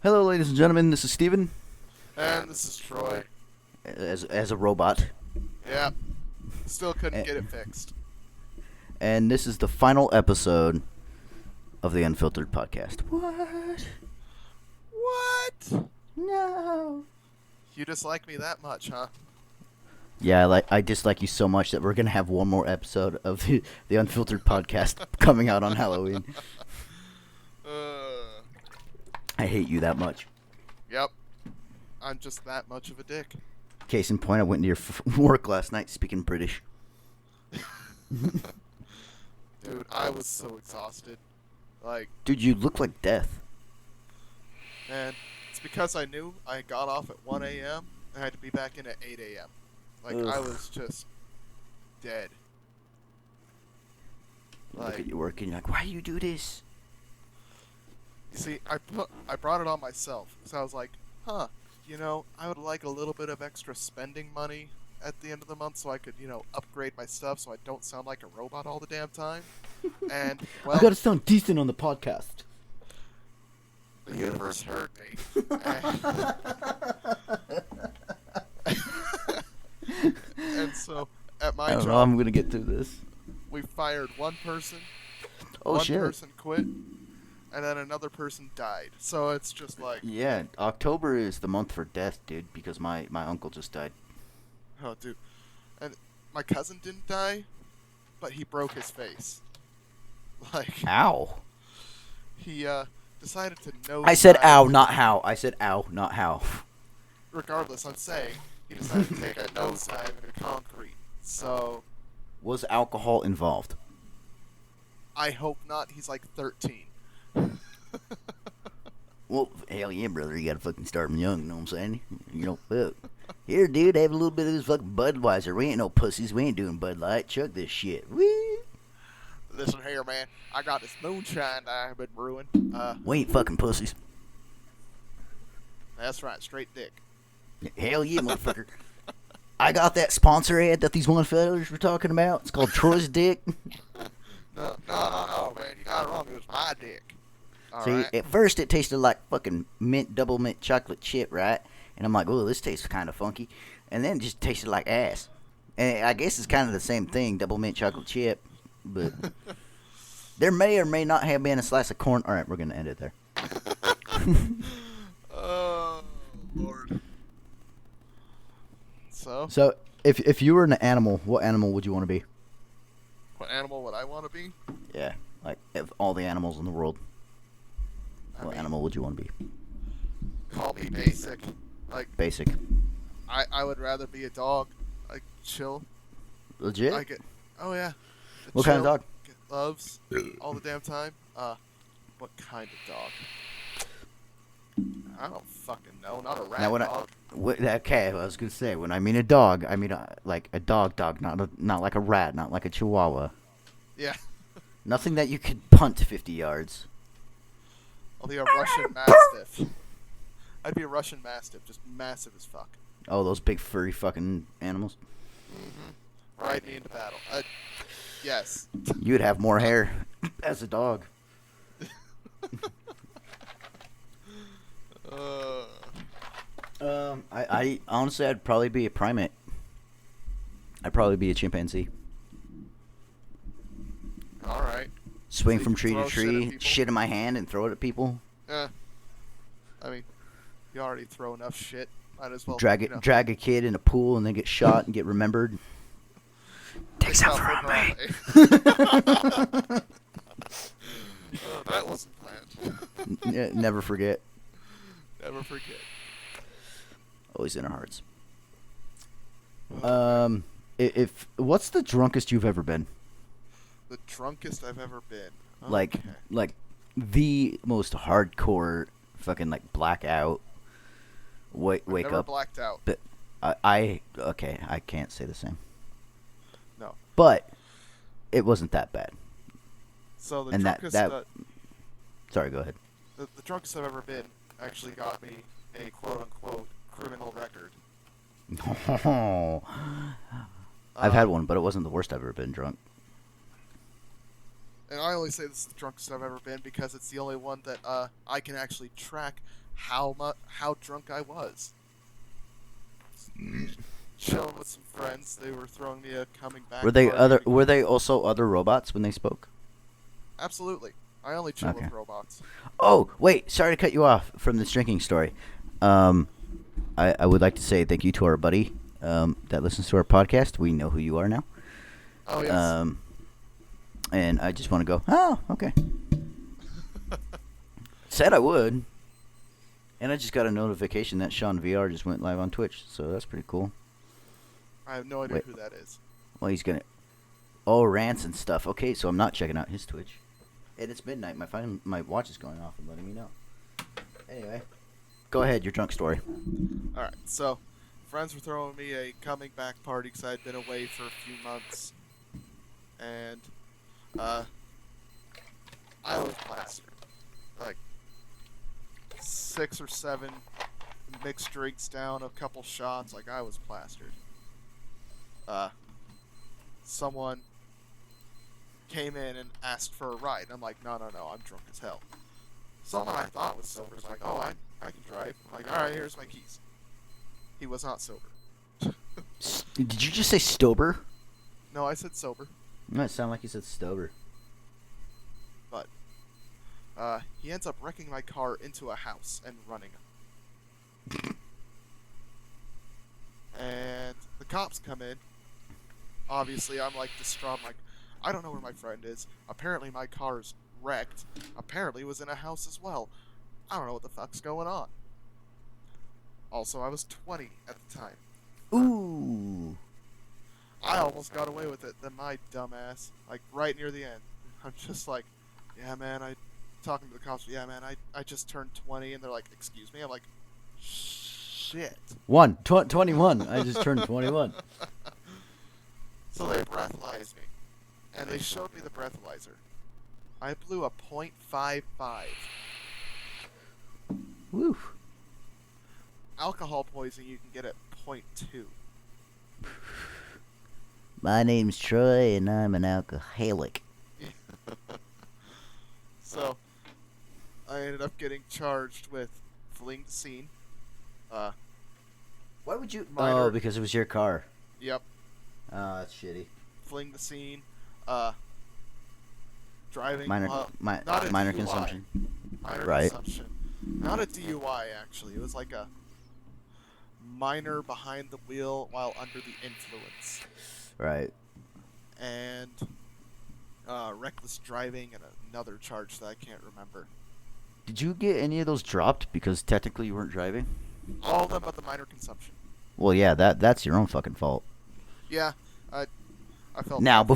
Hello, ladies and gentlemen. This is Steven. And this is Troy. As a robot. Yeah. Still couldn't get it fixed. And this is the final episode of the Unfiltered Podcast. What? No. You dislike me that much, huh? Yeah, I dislike you so much that we're going to have one more episode of the Unfiltered Podcast coming out on Halloween. I hate you that much. Yep. I'm just that much of a dick. Case in point, I went to your work last night speaking British. Dude, I was so exhausted. Dude, you look like death. Man, it's because I knew I got off at 1 a.m. and I had to be back in at 8 a.m. Ugh. I was just dead. Look at you working. You're like, why do you do this? You see, I brought it on myself. So I was like, I would like a little bit of extra spending money at the end of the month so I could, upgrade my stuff so I don't sound like a robot all the damn time. And, well, I gotta sound decent on the podcast. The universe heard me. And so, at my job, I'm gonna get through this. we fired one person. Oh, one shit. person quit. And then another person died. So it's just like... Yeah, October is the month for death, dude, because my uncle just died. Oh, dude. And my cousin didn't die, but he broke his face. Ow. He decided to nose I said dive. ow, not how. I said ow, not how. Regardless, I'm saying he decided to take a nosedive into concrete. So... Was alcohol involved? I hope not. He's like 13. Well, hell yeah, brother. You gotta fucking start them young, you know what I'm saying? Fuck. Here, dude, have a little bit of this fucking Budweiser. We ain't no pussies. We ain't doing Bud Light. Chug this shit. Woo! Listen here, man. I got this moonshine that I've been brewing. We ain't fucking pussies. That's right. Straight dick. Hell yeah, motherfucker. I got that sponsor ad that these one fellas were talking about. It's called Troy's Dick. No, man. You got it wrong. It was my dick. All See, right. at first it tasted like fucking double mint chocolate chip, right? And I'm like, oh, this tastes kind of funky. And then it just tasted like ass. And I guess it's kind of the same thing, double mint chocolate chip. But there may or may not have been a slice of corn. All right, we're going to end it there. Oh, Lord. So, if you were an animal, what animal would you want to be? What animal would I want to be? Yeah, like of all the animals in the world, what animal would you want to be? Call me basic. Basic. I would rather be a dog. Chill. Legit? Oh, yeah. What kind of dog? Get loves all the damn time. What kind of dog? I don't fucking know. Not a rat dog. Okay, I was gonna say when I mean a dog, I mean like a dog, not like a rat, not like a chihuahua. Yeah. Nothing that you could punt 50 yards. I'll be a Russian Mastiff. I'd be a Russian Mastiff, just massive as fuck. Oh, those big furry fucking animals. Mm-hmm. Ride me into battle. Yes. You'd have more hair as a dog. I honestly, I'd probably be a primate. I'd probably be a chimpanzee. All right. Swing So from you tree can to throw shit at tree, people? shit in my hand, and throw it at people. I mean, you already throw enough shit. Might as well Drag a kid in a pool, and then get shot and get remembered. Takes out for me. That wasn't planned. Yeah, never forget. Never forget. Always in our hearts. If what's the drunkest you've ever been? The drunkest I've ever been. Like the most hardcore fucking like blackout. Wake never up. Blacked out. But I can't say the same. No. But it wasn't that bad. So the And drunkest. Sorry, go ahead. The drunkest I've ever been actually got me a quote unquote criminal record. I've had one, but it wasn't the worst I've ever been drunk. And I only say this is the drunkest I've ever been because it's the only one that I can actually track how drunk I was. Chilling with some friends. They were throwing me a coming back. Were they also other robots when they spoke? Absolutely. I only chill with robots. Oh, wait. Sorry to cut you off from this drinking story. I would like to say thank you to our buddy that listens to our podcast. We know who you are now. Oh, yes. And I just want to go, oh, okay. Said I would. And I just got a notification that Sean VR just went live on Twitch, so that's pretty cool. I have no idea who that is. Well, he's going to... Oh, rants and stuff. Okay, so I'm not checking out his Twitch. And it's midnight. My watch is going off and letting me know. Anyway, go ahead. Your drunk story. All right. So, friends were throwing me a coming back party because I had been away for a few months, and I was plastered. Like 6 or 7 mixed drinks down, a couple shots. Like I was plastered. Someone came in and asked for a ride. I'm like, no, I'm drunk as hell. Someone I thought was sober was like, oh, I can drive. I'm like, all right, here's my keys. He was not sober. Did you just say Stober? No, I said sober. No, it sounded like you said Stober. But he ends up wrecking my car into a house and running. And the cops come in. Obviously, I'm like distraught. I'm like, I don't know where my friend is. Apparently, my car's wrecked. Apparently, it was in a house as well. I don't know what the fuck's going on. Also, I was 20 at the time. Ooh. I almost got away with it. Then my dumbass, like right near the end, I'm just like, yeah, man, talking to the cops, yeah, man, I just turned 20, and they're like, excuse me? I'm like, shit. 21. I just turned 21. So they breathalyzed me, and they showed me the breathalyzer. I blew a .55. Woo. Alcohol poisoning you can get at .2. My name's Troy, and I'm an alcoholic. So, I ended up getting charged with fleeing the scene. Why would you? Oh, because it was your car. Yep. Oh, that's shitty. Fleeing the scene. Driving. Minor DUI. consumption. Minor Right. consumption. Not a DUI, actually. It was like a minor behind the wheel while under the influence. Right. And reckless driving and another charge that I can't remember. Did you get any of those dropped because technically you weren't driving? All of them but the minor consumption. Well, yeah, that's your own fucking fault. Yeah, I felt Now, bad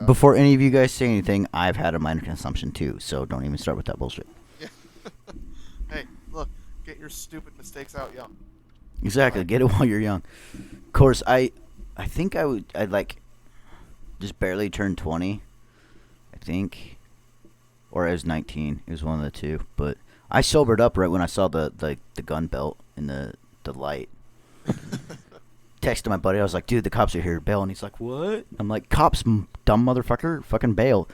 before any of you guys say anything, I've had a minor consumption too, so don't even start with that bullshit. Yeah. Hey, look, get your stupid mistakes out young. Exactly, get it while you're young. Of course, I think I'd like just barely turned 20, I think, or I was 19. It was one of the two, but I sobered up right when I saw the gun belt in the light. Texted my buddy. I was like, dude, the cops are here. Bail. And he's like, what? I'm like, cops, dumb motherfucker. Fucking bail.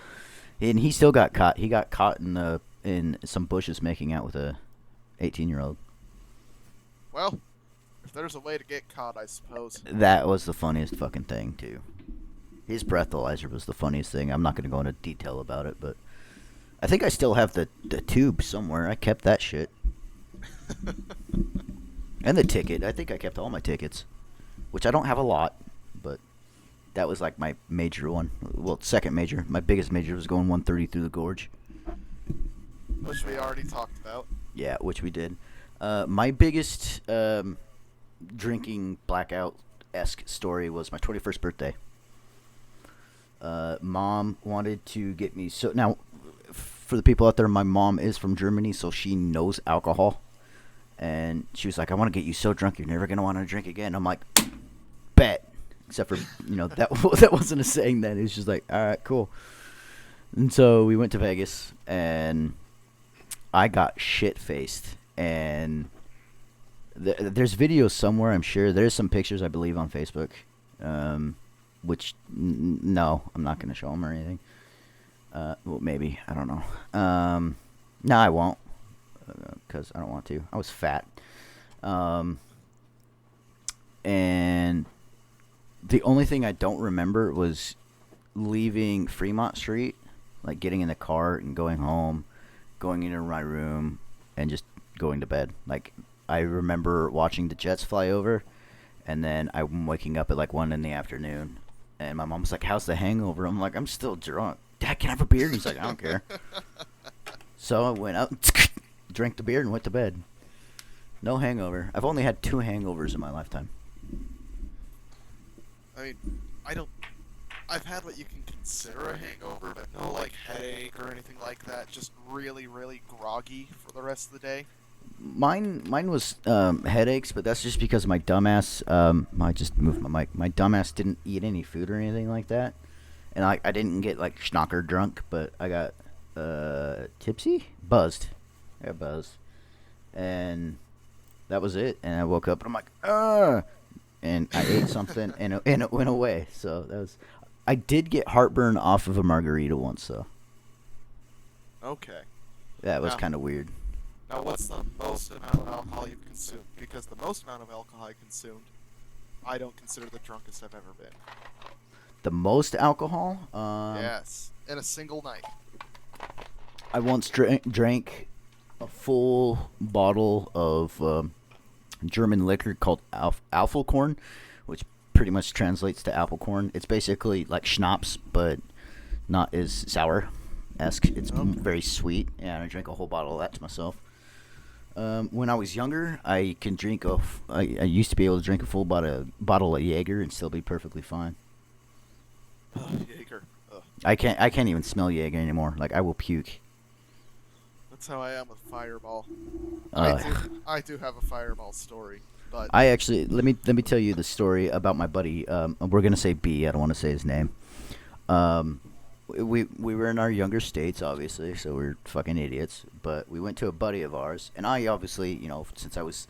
And he still got caught. He got caught in some bushes making out with a 18-year-old. Well, if there's a way to get caught, I suppose. That was the funniest fucking thing, too. His breathalyzer was the funniest thing. I'm not going to go into detail about it, but I think I still have the tube somewhere. I kept that shit. And the ticket. I think I kept all my tickets. Which I don't have a lot, but that was like my major one. Well, second major. My biggest major was going 130 through the gorge. Which we already talked about. Yeah, which we did. My biggest drinking blackout-esque story was my 21st birthday. Mom wanted to get me... So now, for the people out there, my mom is from Germany, so she knows alcohol. And she was like, I want to get you so drunk you're never going to want to drink again. I'm like... Bet, except for that wasn't a saying then. It was just like, all right, cool. And so we went to Vegas, and I got shit faced. And there's videos somewhere. I'm sure there's some pictures I believe on Facebook, which no, I'm not gonna show them or anything. Well, maybe I don't know. No, I won't. because I don't want to. I was fat. And the only thing I don't remember was leaving Fremont Street, like getting in the car and going home, going into my room, and just going to bed. Like, I remember watching the jets fly over, and then I'm waking up at like 1 in the afternoon, and my mom's like, "How's the hangover?" I'm like, "I'm still drunk. Dad, can I have a beer?" And he's like, "I don't care." So I went out, drank the beer, and went to bed. No hangover. I've only had 2 hangovers in my lifetime. I mean, I've had what you can consider a hangover, but no, like, headache or anything like that. Just really, really groggy for the rest of the day. Mine was headaches, but that's just because my dumbass. I just moved my mic. My dumbass didn't eat any food or anything like that, and I didn't get like schnocker drunk, but I got tipsy, buzzed. I got buzzed, and that was it. And I woke up and I'm like, ugh, and I ate something and it went away. So that was. I did get heartburn off of a margarita once, though. Okay. That was kind of weird. Now, what's the most amount of alcohol you've consumed? Because the most amount of alcohol I consumed, I don't consider the drunkest I've ever been. The most alcohol? Yes, in a single night. I once drank a full bottle of German liquor called Apfelkorn, which pretty much translates to apple corn. It's basically like schnapps, but not as sour-esque. It's very sweet, and I drank a whole bottle of that to myself. When I was younger, I can drink I used to be able to drink a full bottle of Jaeger and still be perfectly fine. Jaeger. Ugh. I can't even smell Jaeger anymore. Like, I will puke. That's how I am with Fireball. Uh, I do have a Fireball story, but I actually let me tell you the story about my buddy. We're gonna say B. I don't want to say his name. We were in our younger states, obviously, so we're fucking idiots. But we went to a buddy of ours, and I obviously, since I was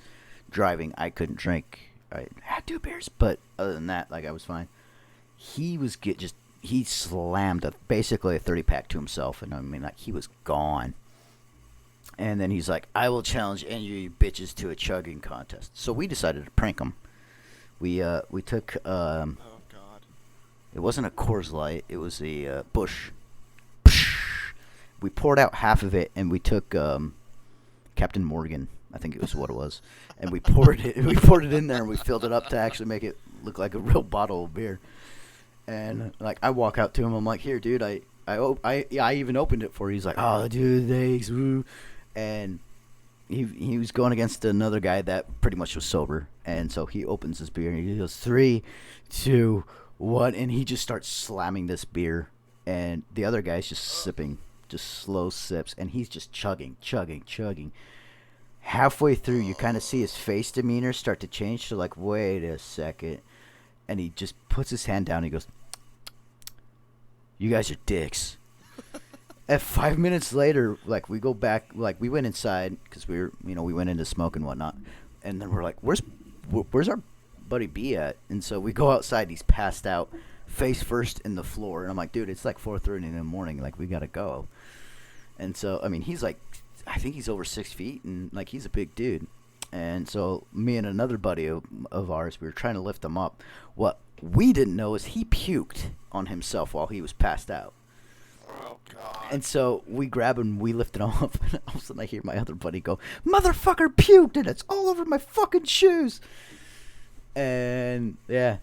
driving, I couldn't drink. I had 2 beers, but other than that, like, I was fine. He was he slammed basically a 30-pack to himself, and I mean, like, he was gone. And then he's like, "I will challenge any of you bitches to a chugging contest." So we decided to prank him. We took oh god, it wasn't a Coors Light, it was a Busch. We poured out half of it, and we took Captain Morgan, I think it was what it was, and we poured it in there, and we filled it up to actually make it look like a real bottle of beer. And like, I walk out to him, I'm like, "Here, dude, I even opened it for you." He's like, "Oh, dude, thanks, woo." And he was going against another guy that pretty much was sober, and so he opens his beer and he goes, 3, 2, 1, and he just starts slamming this beer, and the other guy's just sipping, just slow sips, and he's just chugging. Halfway through, you kind of see his face demeanor start to change to like, wait a second, and he just puts his hand down and he goes, "You guys are dicks." And 5 minutes later, like, we go back, like, we went inside because we went into smoke and whatnot, and then we're like, where's our buddy B at? And so we go outside, he's passed out, face first in the floor, and I'm like, "Dude, it's like 4:30 in the morning, like, we gotta go." And so, I mean, he's like, I think he's over 6 feet, and like, he's a big dude. And so me and another buddy of ours, we were trying to lift him up. What we didn't know is he puked on himself while he was passed out. oh god. And so we grab him, we lift him up, and all of a sudden I hear my other buddy go, "Motherfucker puked, and it's all over my fucking shoes." And yeah,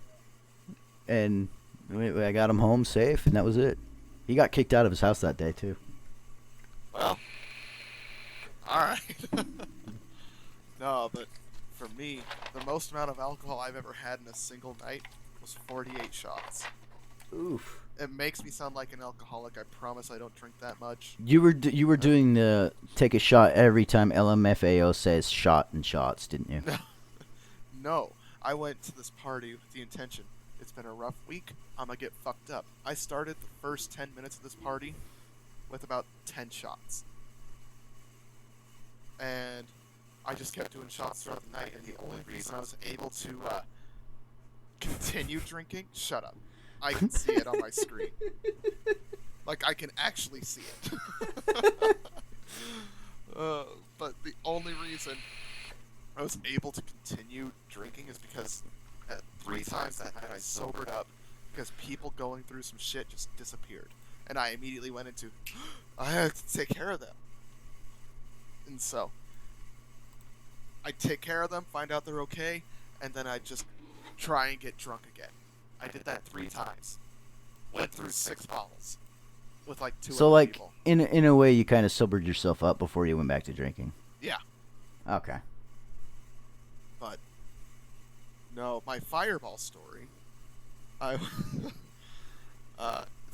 and I got him home safe, and that was it. He got kicked out of his house that day too. Well, all right. No, but for me, the most amount of alcohol I've ever had in a single night was 48 shots. Oof. It makes me sound like an alcoholic. I promise I don't drink that much. You were doing the take a shot every time LMFAO says shot and shots, didn't you? No, I went to this party with the intention. It's been a rough week. I'm gonna get fucked up. I started the first 10 minutes of this party with about 10 shots. And I just kept doing shots throughout the night, and the only reason I was able to continue drinking, shut up, I can see it on my screen. Like, I can actually see it. But the only reason I was able to continue drinking is because 3 times that night I sobered up because people going through some shit just disappeared. And I immediately went into, I have to take care of them. And so, I take care of them, find out they're okay, and then I just try and get drunk again. I did that 3 times. Went through 6 bottles with like 2 So, other like, people. in a way, you kind of sobered yourself up before you went back to drinking. Yeah. Okay. But, no, my Fireball story, it's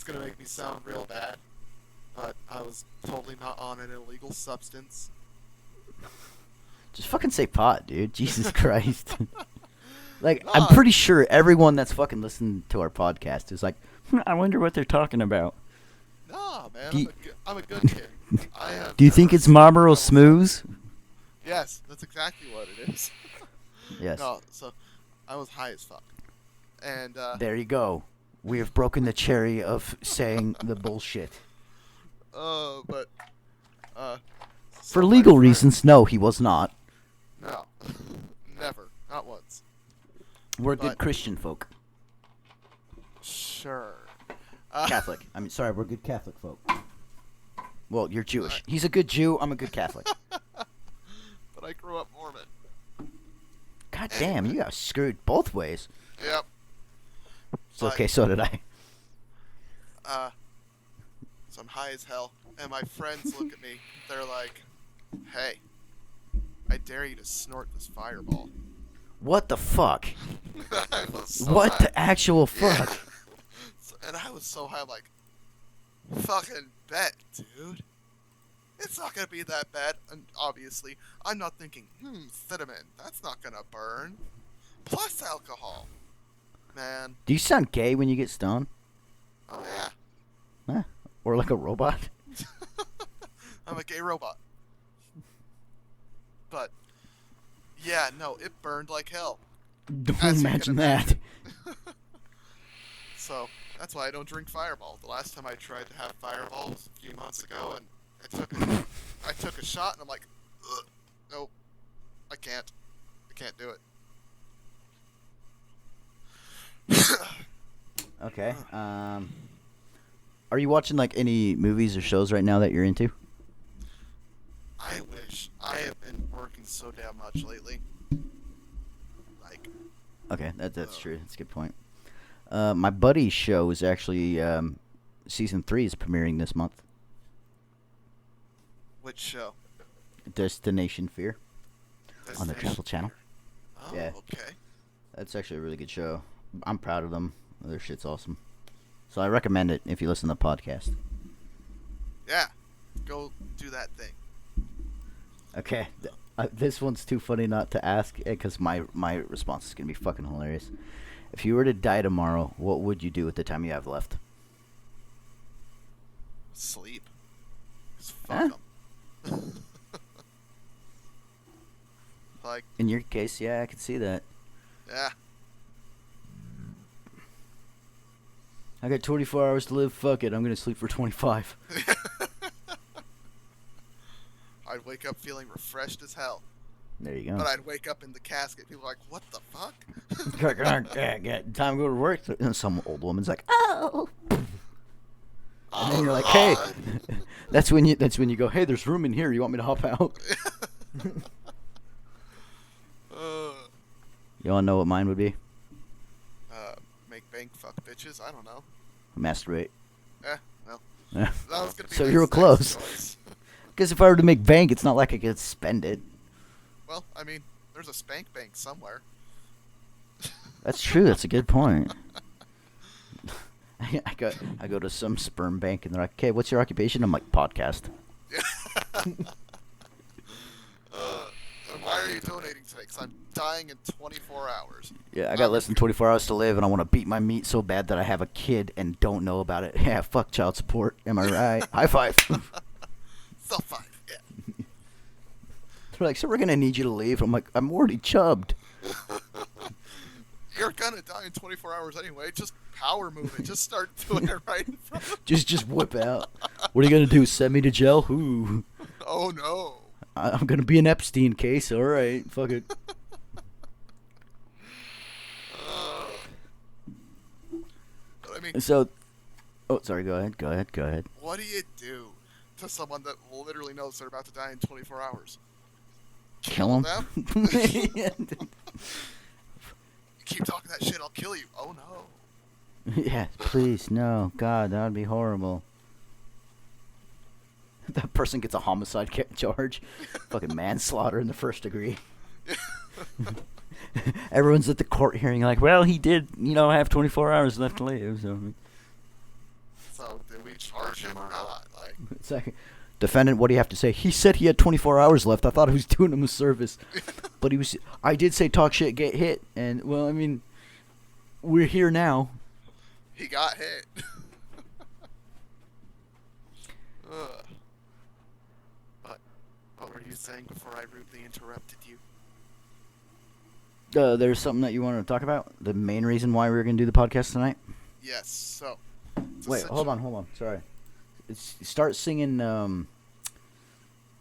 going to make me sound real bad, but I was totally not on an illegal substance. Just fucking say pot, dude. Jesus Christ. Like, Nah. I'm pretty sure everyone that's fucking listening to our podcast is like, I wonder what they're talking about. Nah, man, Do you- I'm a good kid. Do you think it's Marlboro Smooth? Yes, that's exactly what it is. Yes. No, so I was high as fuck. And, There you go. We have broken the cherry of saying the bullshit. but, For so my legal friend- reasons, no, he was not. No. Never. Not once. We're good But- Christian folk. Sure. Catholic. Sorry, we're good Catholic folk. Well, you're Jewish. He's a good Jew. I'm a good Catholic. But I grew up Mormon. God damn, you got screwed both ways. Yep. It's okay, so did I. So I'm high as hell, and my friends look at me. They're like, "Hey, I dare you to snort this Fireball." What the fuck? I was so What high. the actual fuck? Yeah. And I was so high, like, fucking bet, dude. It's not gonna be that bad. And obviously, I'm not thinking, cinnamon, that's not gonna burn. Plus alcohol. Man. Do you sound gay when you get stoned? Oh, yeah. Huh? Or like a robot? I'm a gay robot. But, yeah, no, it burned like hell. Don't As you can imagine that. So, that's why I don't drink Fireball. The last time I tried to have Fireball was a few months ago, and I took a shot, and I'm like, ugh, nope, I can't do it. Okay. Are you watching like any movies or shows right now that you're into? I wish. I have been working so damn much lately. Like, Okay, that's true. That's a good point. My buddy's show is actually season 3 is premiering this month. which show? Destination Fear on the Destination Travel Channel. Oh, Yeah. okay. That's actually a really good show. I'm proud of them. Their shit's awesome. So I recommend it if you listen to the podcast. Yeah, go do that thing. Okay, this one's too funny not to ask because my response is gonna be fucking hilarious. If you were to die tomorrow, what would you do with the time you have left? Sleep. 'Cause Huh? fuck 'em. Like, In your case, yeah, I could see that. yeah. I got 24 hours to live. Fuck it, I'm gonna sleep for 25. I'd wake up feeling refreshed as hell. There you go. But I'd wake up in the casket. People are like, what the fuck? Time to go to work. And some old woman's like, oh. And then you're like, hey. that's when you go, hey, there's room in here. You want me to hop out? You wanna know what mine would be? Make bank, fuck bitches. I don't know. Masturbate. Well, Yeah. that was gonna be So my you were next close. choice. Because if I were to make bank, it's not like I could spend it. Well, I mean, there's a spank bank somewhere. That's true. That's a good point. I go to some sperm bank and they're like, okay, what's your occupation? I'm like, podcast. And why are you donating today? Because I'm dying in 24 hours. Yeah, I got less than 24 hours to live, and I want to beat my meat so bad that I have a kid and don't know about it. Yeah, fuck child support. Am I right? High five. Self five, yeah. They're like, so we're going to need you to leave. I'm like, I'm already chubbed. You're gonna die in 24 hours anyway. Just power move it. Just start doing it right in front of Just whip out. What are you going to do? Send me to jail? Ooh. Oh no. I'm gonna be an Epstein case. All right, fuck it. But I mean, So, oh, sorry. Go ahead. what do you do to someone that literally knows they're about to die in 24 hours? Kill him. Them? Keep talking that shit, I'll kill you. Oh no. Yeah, please, no. God, that would be horrible. That person gets a homicide charge. Fucking manslaughter in the first degree. Everyone's at the court hearing like, well, he did, have 24 hours left to live. So did we charge him or not? Like, It's like, defendant, what do you have to say? He said he had 24 hours left. I thought I was doing him a service. But I did say talk shit, get hit. And, well, I mean, we're here now. he got hit. Ugh. But what were you saying before I rudely interrupted you? There's something that you wanted to talk about? The main reason why we were going to do the podcast tonight? Yes, so. Wait, hold on. Sorry. Start singing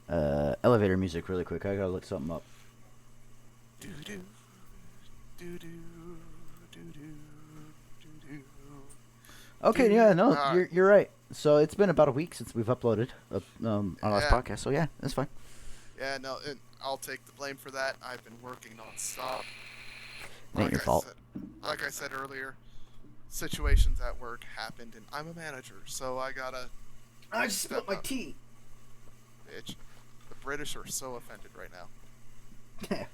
elevator music really quick. I gotta look something up. Doo-doo, doo-doo, doo-doo, doo-doo. Okay, yeah, no, Alright. you're right. So it's been about a week since we've uploaded our last Yeah. podcast. So yeah, that's fine. Yeah, no, I'll take the blame for that. I've been working nonstop. Ain't your fault. Like I said earlier, situations at work happened, and I'm a manager, so I gotta. I just spilled my tea. Bitch, the British are so offended right now.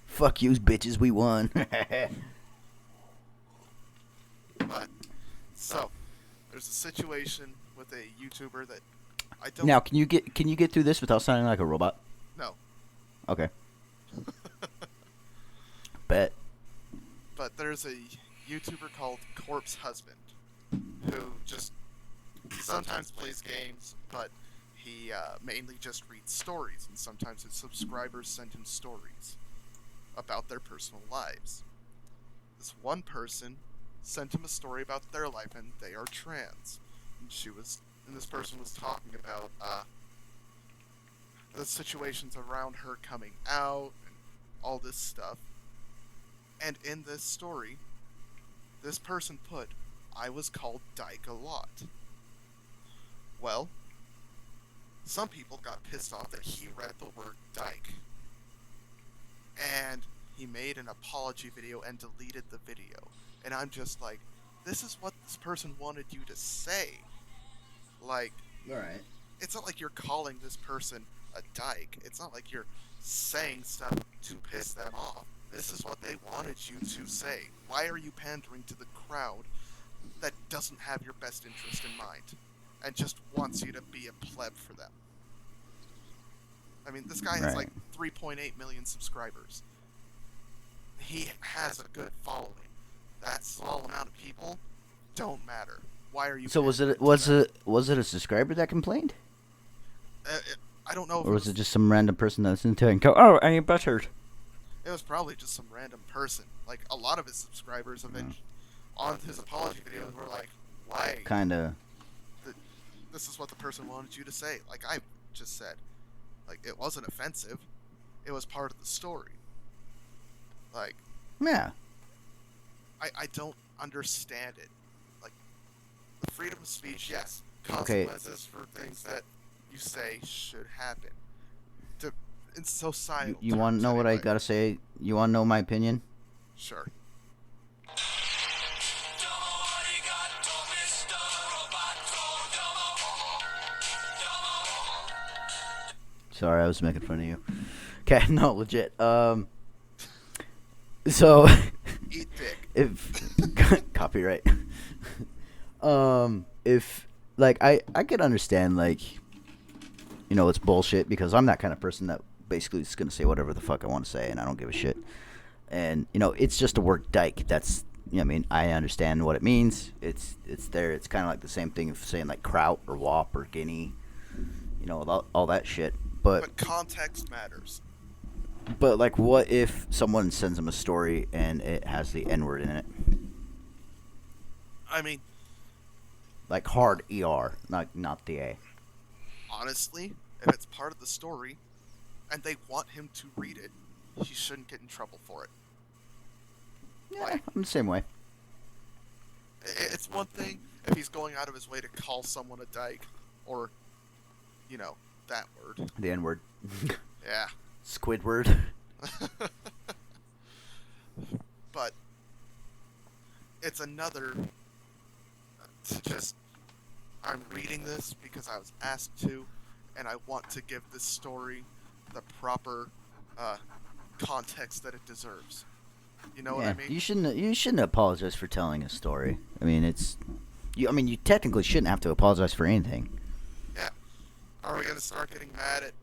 Fuck yous, bitches. We won. But so, there's a situation with a YouTuber that I don't. Now, can you get through this without sounding like a robot? No. Okay. Bet. But there's a YouTuber called Corpse Husband who just sometimes plays games, but he mainly just reads stories, and sometimes his subscribers send him stories about their personal lives. This one person sent him a story about their life, and they are trans. And this person was talking about the situations around her coming out and all this stuff. And in this story, this person put, I was called dyke a lot. Well, some people got pissed off that he read the word dyke. And he made an apology video and deleted the video. And I'm just like, this is what this person wanted you to say. Like, Alright. it's not like you're calling this person a dyke. It's not like you're saying stuff to piss them off. This is what they wanted you to say. Why are you pandering to the crowd that doesn't have your best interest in mind and just wants you to be a pleb for them? I mean, this guy has like 3.8 million subscribers. He has a good following. That small amount of people don't matter. Why are you? So was it a subscriber that complained, I don't know. If or was it just some random person that listened to it and go, "Oh, I ain't buttered"? It was probably just some random person. Like, a lot of his subscribers on his apology videos were like, why? Kinda. This is what the person wanted you to say. Like I just said. Like, it wasn't offensive. It was part of the story. Like, Yeah. I don't understand it. Like, the freedom of speech, yes. Okay. Consequences for things that you say should happen. In societal You want to know what I anyway. gotta say? You want to know my opinion? Sure. Sorry, I was making fun of you. Okay, no, legit. So Eat dick. if copyright. If like I could understand, like, it's bullshit, because I'm that kind of person that basically is gonna say whatever the fuck I want to say, and I don't give a shit. And it's just the word dyke. That's I mean, I understand what it means. It's there. It's kind of like the same thing of saying like kraut or wop or guinea. All that shit. But context matters. But like, what if someone sends them a story and it has the N-word in it? I mean, Like hard ER, not the A. honestly, if it's part of the story, and they want him to read it, he shouldn't get in trouble for it. Yeah, Like, I'm the same way. it's one thing if he's going out of his way to call someone a dyke, or, that word. The N-word. Yeah. Squidward. But it's another to just, I'm reading this because I was asked to, and I want to give this story the proper context that it deserves. You know what I mean? You shouldn't apologize for telling a story. I mean, you technically shouldn't have to apologize for anything. Yeah. Are we gonna start getting mad at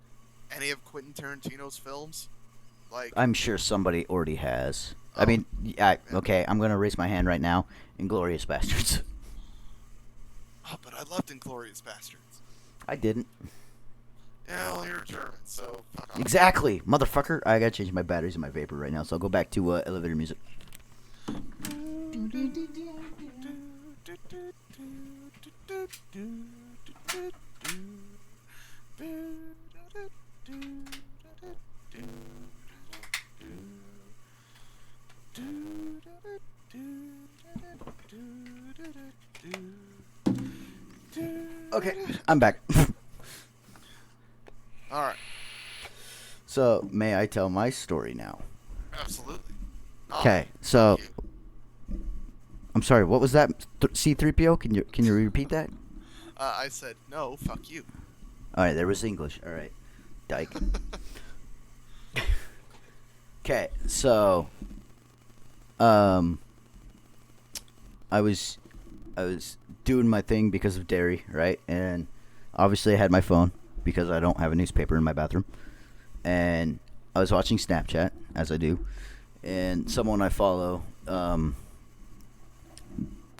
any of Quentin Tarantino's films? Like, I'm sure somebody already has. Oh, I mean, okay, I'm gonna raise my hand right now. Inglourious Bastards. oh, but I loved Inglourious Bastards. I didn't. Yeah, well, you're German, so fuck off. Exactly, motherfucker. I gotta change my batteries in my vapor right now, so I'll go back to elevator music. Okay, I'm back. All right. So, may I tell my story now? Absolutely. Okay, so I'm sorry. What was that? C-3PO? Can you repeat that? I said no. Fuck you. All right, there was English. All right, dyke. Okay, so I was doing my thing because of dairy, right? And obviously I had my phone because I don't have a newspaper in my bathroom. And I was watching Snapchat, as I do, and someone I follow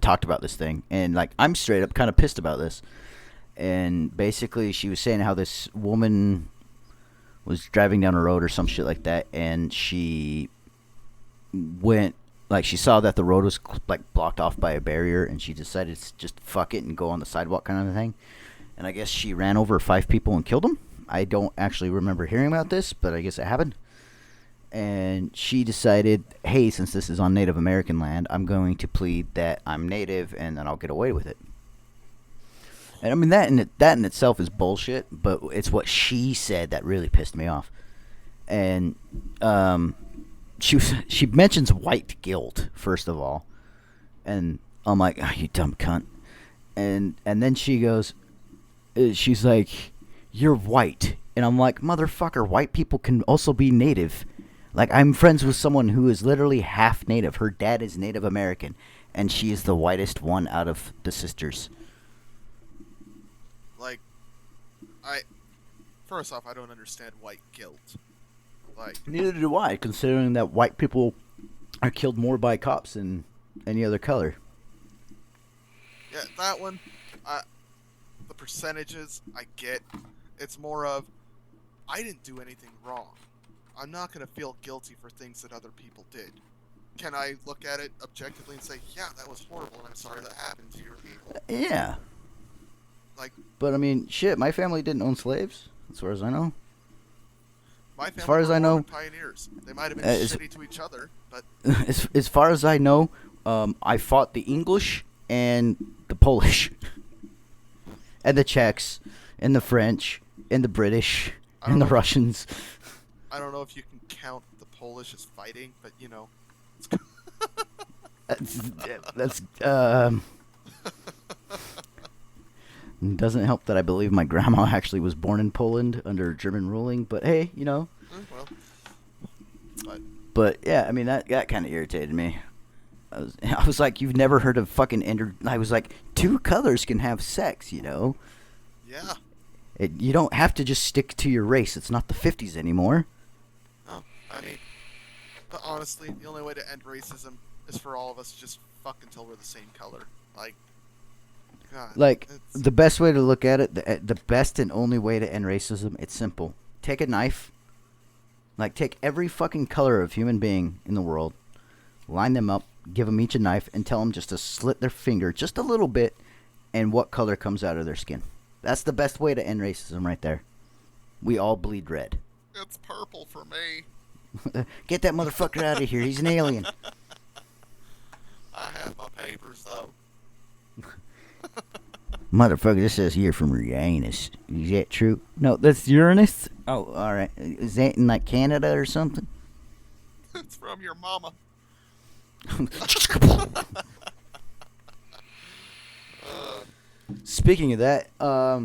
talked about this thing, and like I'm straight up kind of pissed about this. And basically she was saying how this woman was driving down a road or some shit like that, and she went, like, she saw that the road was like blocked off by a barrier, and she decided to just fuck it and go on the sidewalk kind of thing. And I guess she ran over 5 people and killed them. I don't actually remember hearing about this, but I guess it happened. And she decided, hey, since this is on Native American land, I'm going to plead that I'm Native, and then I'll get away with it. And I mean, that in itself is bullshit, but it's what she said that really pissed me off. And she mentions white guilt, first of all, and I'm like, oh, you dumb cunt. And then she goes, she's like, you're white. And I'm like, motherfucker, white people can also be Native. Like, I'm friends with someone who is literally half Native. Her dad is Native American, and she is the whitest one out of the sisters. Like, first off, I don't understand white guilt. Like, neither do I, considering that white people are killed more by cops than any other color. yeah, that one, the percentages, I get. It's more of, I didn't do anything wrong. I'm not going to feel guilty for things that other people did. Can I look at it objectively and say, yeah, that was horrible, and I'm sorry that happened to your people? Yeah. Like, but I mean, shit, my family didn't own slaves, as far as I know. my family as far as were I know, pioneers. They might have been shitty to each other, but as far as I know, I fought the English and the Polish, and the Czechs, and the French, and the British, and the Russians. I don't know if you can count the Polish as fighting, but you know. That's doesn't help that I believe my grandma actually was born in Poland under German ruling, but hey, you know. Well, but yeah, I mean that kind of irritated me. I was like, you've never heard of fucking I was like, 2 colors can have sex, you know. Yeah. You don't have to just stick to your race. It's not the 50s anymore. No, I mean, but honestly, the only way to end racism is for all of us to just fuck until we're the same color. Like, God. Like, the best way to look at it, the best and only way to end racism, it's simple. Take a knife. Like, take every fucking color of human being in the world, line them up, give them each a knife, and tell them just to slit their finger just a little bit, and what color comes out of their skin. That's the best way to end racism right there. We all bleed red. It's purple for me. Get that motherfucker out of here. He's an alien. I have my papers, though. Motherfucker, this says here from Uranus. Is that true? No, that's Uranus. Oh, all right. Is that in like Canada or something? It's from your mama. Speaking of that, I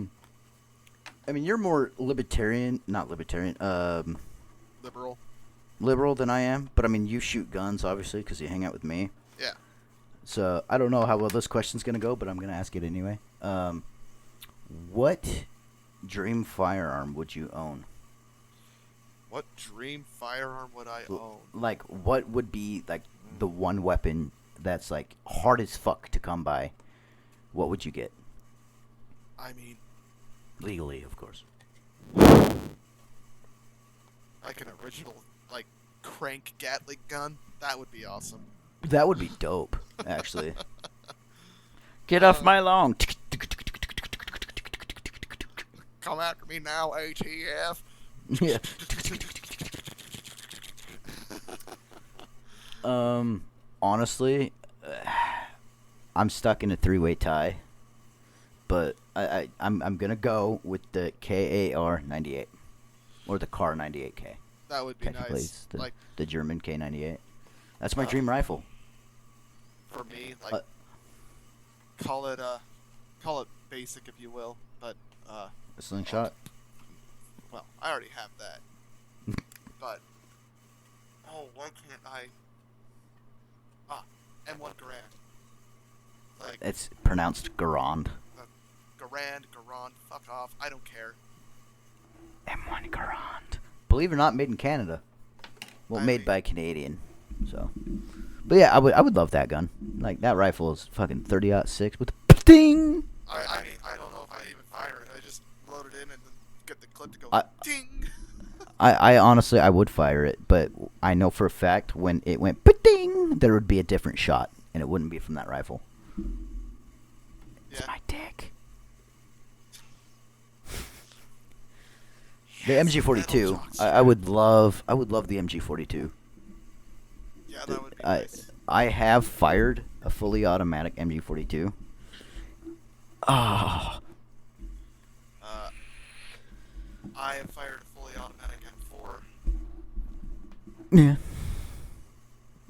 mean, you're more not libertarian, liberal than I am. But I mean, you shoot guns, obviously, because you hang out with me. Yeah. So I don't know how well this question's gonna go, but I'm gonna ask it anyway. What dream firearm would you own? What dream firearm would I own? Like, what would be like the one weapon that's like hard as fuck to come by? What would you get? I mean, legally, of course. Like an original, like crank Gatling gun. That would be awesome. That would be dope, actually. Get off my lawn. Come after me now, ATF. Yeah. Honestly, I'm stuck in a three-way tie, but I'm gonna go with the KAR 98 or the KAR 98K. That would be nice. It's the German K98. That's my dream rifle. For me, like call it basic if you will, but a slingshot. Well, I already have that. But why can't I? M1 Garand. Like it's pronounced Garand. Garand, fuck off. I don't care. M1 Garand. Believe it or not, made in Canada. Well, made by a Canadian. So, but yeah, I would love that gun. Like that rifle is fucking 30-06 with a ding. I don't know if I even fire it. I just load it in and then get the clip to go ding. I honestly I would fire it, but I know for a fact when it went ding, there would be a different shot, and it wouldn't be from that rifle. Yeah. It's my dick. The MG42. I would love the MG42. Yeah, that would be nice. I have fired a fully automatic MG42. Ah. I have fired a fully automatic M4. Yeah.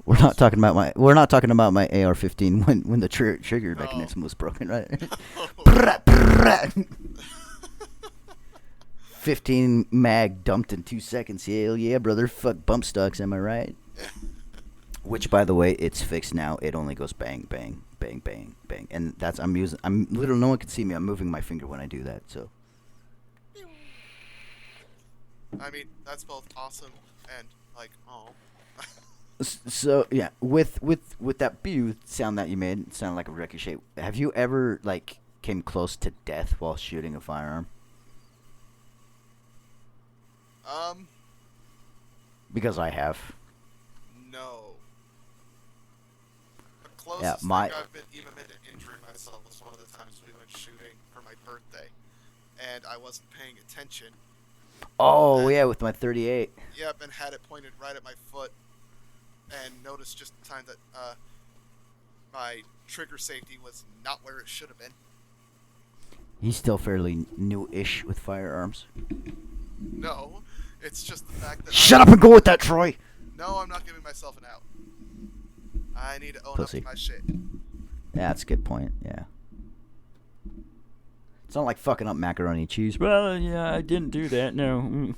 We're not talking about my AR-15 when the trigger mechanism was broken, right? 15 mag dumped in 2 seconds. Hell yeah, brother. Fuck bump stocks, am I right? Which, by the way, it's fixed now. It only goes bang, bang, bang, bang, bang, and I'm literally, no one can see me. I'm moving my finger when I do that. So. I mean, that's both awesome and like, oh. So yeah, with that pew sound that you made, it sounded like a ricochet. Have you ever like came close to death while shooting a firearm? Because I have. No. The closest thing I've been injuring myself was one of the times we went shooting for my birthday, and I wasn't paying attention. Oh, yeah, with my 38. Yep, and had it pointed right at my foot, and noticed just the time that my trigger safety was not where it should have been. He's still fairly new-ish with firearms. No, it's just the fact that... Shut up and go with that, Troy! No, I'm not giving myself an out. I need to own up to my shit. Yeah, that's a good point, yeah. It's not like fucking up macaroni and cheese. Well, yeah, I didn't do that, no.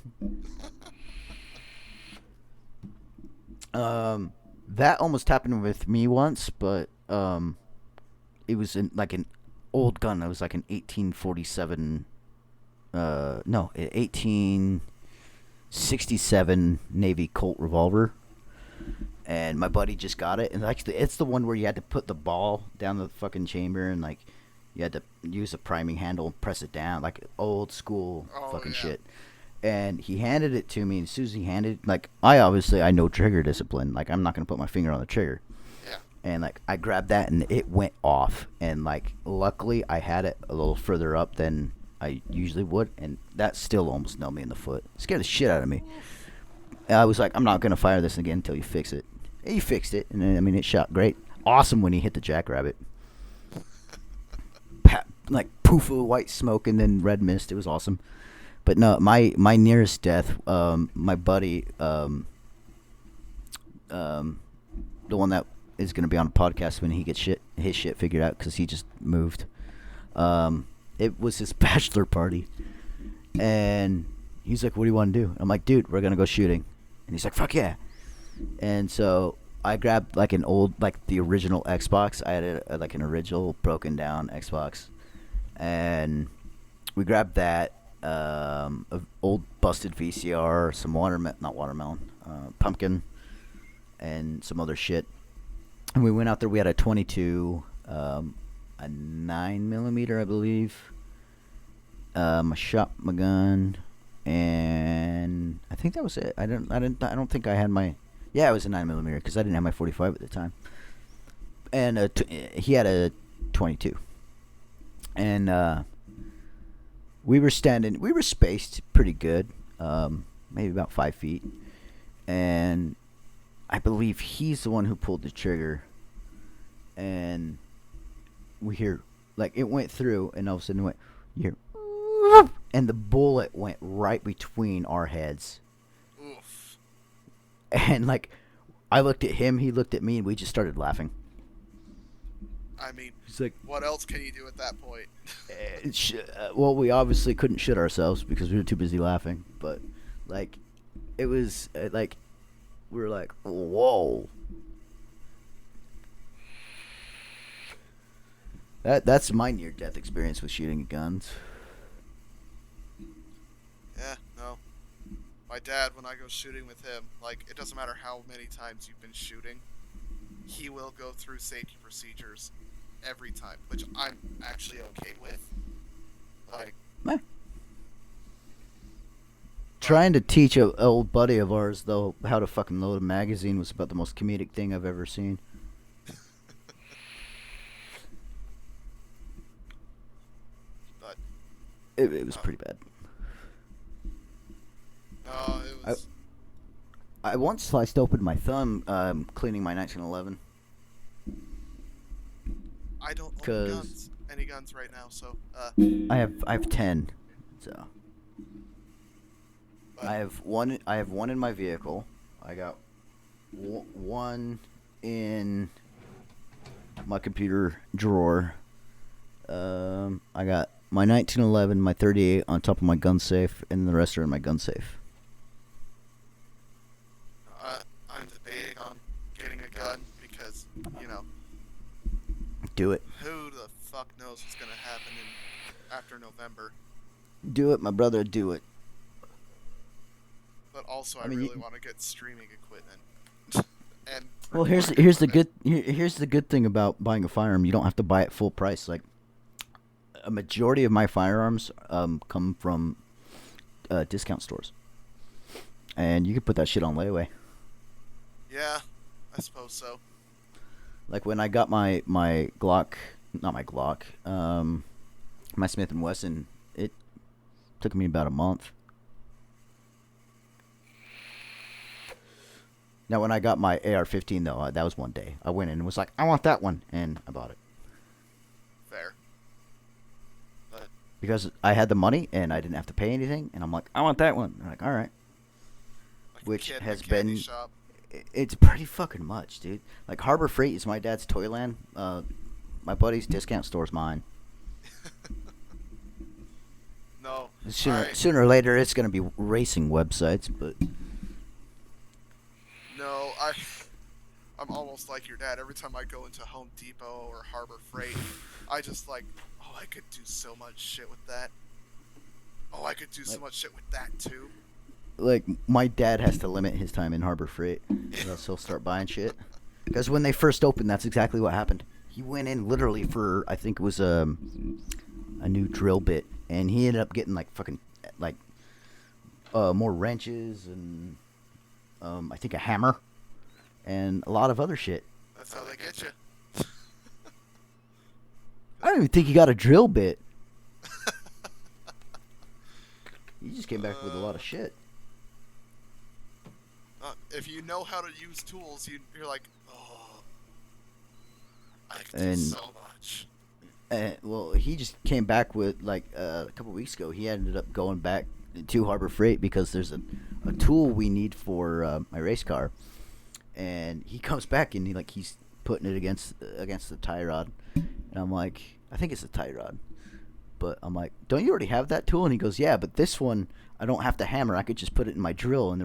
That almost happened with me once, but it was in like an old gun. It was like an 1847 1867 Navy Colt revolver. And my buddy just got it, and actually it's the one where you had to put the ball down the fucking chamber and like you had to use a priming handle and press it down, like old school shit. And he handed it to me, and as soon as he handed it, like, I know trigger discipline. Like, I'm not going to put my finger on the trigger. Yeah. And, like, I grabbed that, and it went off. And, like, luckily, I had it a little further up than I usually would, and that still almost nailed me in the foot. It scared the shit out of me. And I was like, I'm not gonna fire this again until you fix it. And he fixed it, and then, I mean, it shot great. Awesome when he hit the jackrabbit. Like poof of white smoke and then red mist. It was awesome. But no, my nearest death, my buddy, the one that is going to be on a podcast when he gets his shit figured out because he just moved. It was his bachelor party, and he's like, "What do you want to do?" I'm like, "Dude, we're gonna go shooting," and he's like, "Fuck yeah!" And so I grabbed like an old, like the original Xbox. I had like an original broken down Xbox. And we grabbed that, old busted VCR, some pumpkin, and some other shit. And we went out there. We had a 22, a 9mm, I believe, a shotgun, and I think that was it. I don't think I had my. Yeah, it was a 9mm because I didn't have my 45 at the time. And he had a 22. And we were spaced pretty good, maybe about 5 feet. And I believe he's the one who pulled the trigger. And we hear, like, it went through, and all of a sudden it went, you hear, and the bullet went right between our heads. Oof. And, like, I looked at him, he looked at me, and we just started laughing. I mean, he's like, what else can you do at that point? Well, we obviously couldn't shit ourselves because we were too busy laughing. But, like, it was, like, we were like, whoa. That's my near-death experience with shooting guns. Yeah, no. My dad, when I go shooting with him, like, it doesn't matter how many times you've been shooting, he will go through safety procedures every time, which I'm actually okay with. Like, trying to teach an old buddy of ours, though, how to fucking load a magazine was about the most comedic thing I've ever seen. But it was pretty bad. No, it was. I once sliced open my thumb cleaning my 1911. I don't own any guns right now, so I have 10, so I have one in my vehicle. I got one in my computer drawer. I got my 1911, my 38 on top of my gun safe, and the rest are in my gun safe. I'm debating on getting a gun because, you know, Do it. who the fuck knows what's gonna happen after November. Do it, my brother, do it. But also, I mean, really want to get streaming equipment. And well, here's the good thing about buying a firearm. You don't have to buy it full price. Like, a majority of my firearms come from discount stores, and you can put that shit on layaway. Yeah, I suppose so. Like when I got my Glock, not my Glock, my Smith & Wesson, it took me about a month. Now when I got my AR-15 though, that was one day. I went in and was like, I want that one, and I bought it. Fair. But Because I had the money and I didn't have to pay anything, and I'm like, I want that one. They're like, all right. like Which a kid in has a candy been- shop. It's pretty fucking much, dude. Like, Harbor Freight is my dad's Toyland. My buddy's discount store's mine. No. Sooner or later, it's going to be racing websites, but... No, I'm almost like your dad. Every time I go into Home Depot or Harbor Freight, I just like, oh, I could do so much shit with that. Oh, I could do so much shit with that too. Like, my dad has to limit his time in Harbor Freight, or else he'll start buying shit. Because when they first opened, that's exactly what happened. He went in literally for, I think it was a new drill bit, and he ended up getting like fucking like more wrenches and I think a hammer and a lot of other shit. That's how they get you. I don't even think he got a drill bit. You just came back with a lot of shit. If you know how to use tools, you're like, oh, I can do And- so much. Well, he just came back with, like, a couple weeks ago. He ended up going back to Harbor Freight because there's a tool we need for my race car. And he comes back and he's putting it against the tie rod. And I'm like, I think it's a tie rod. But I'm like, don't you already have that tool? And he goes, yeah, but this one, I don't have to hammer. I could just put it in my drill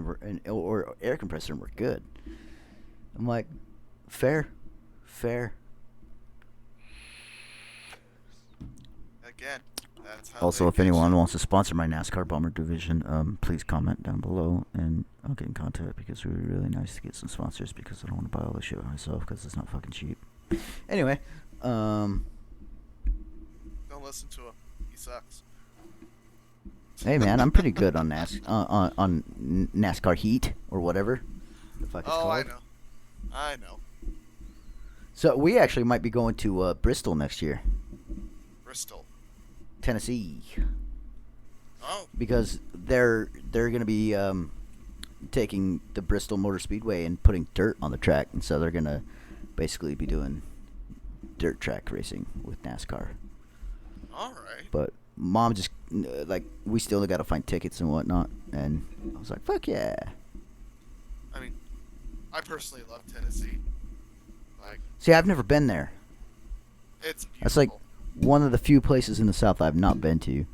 or air compressor and we're good. I'm like, fair. Again, that's how. Also, they if get anyone you. wants to sponsor my NASCAR Bomber division, please comment down below and I'll get in contact because it would be really nice to get some sponsors because I don't want to buy all this shit myself because it's not fucking cheap. Anyway, Don't listen to him. He sucks. hey man, I'm pretty good on on NASCAR Heat or whatever the fuck it's called. I know. So we actually might be going to Bristol next year, Bristol. Tennessee, Oh, because they're gonna be taking the Bristol Motor Speedway and putting dirt on the track, and so they're gonna basically be doing dirt track racing with NASCAR. all right. But Mom just we still got to find tickets and whatnot, and I was like, fuck yeah. I mean, I personally love Tennessee. Like, See, I've never been there. it's beautiful. That's like one of the few places in the South I've not been to.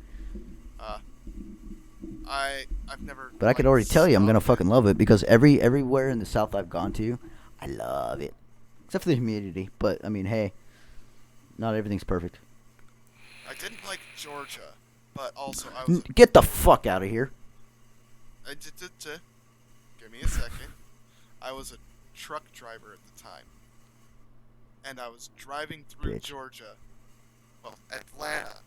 I've never. But I could like, already tell you I'm gonna stopped fucking love it because everywhere in the South I've gone to, I love it, except for the humidity. But I mean, hey, not everything's perfect. I didn't like Georgia, but also I was. Get the fuck out of here. Give me a second. I was a truck driver at the time, and I was driving through Bitch. Georgia, well, Atlanta,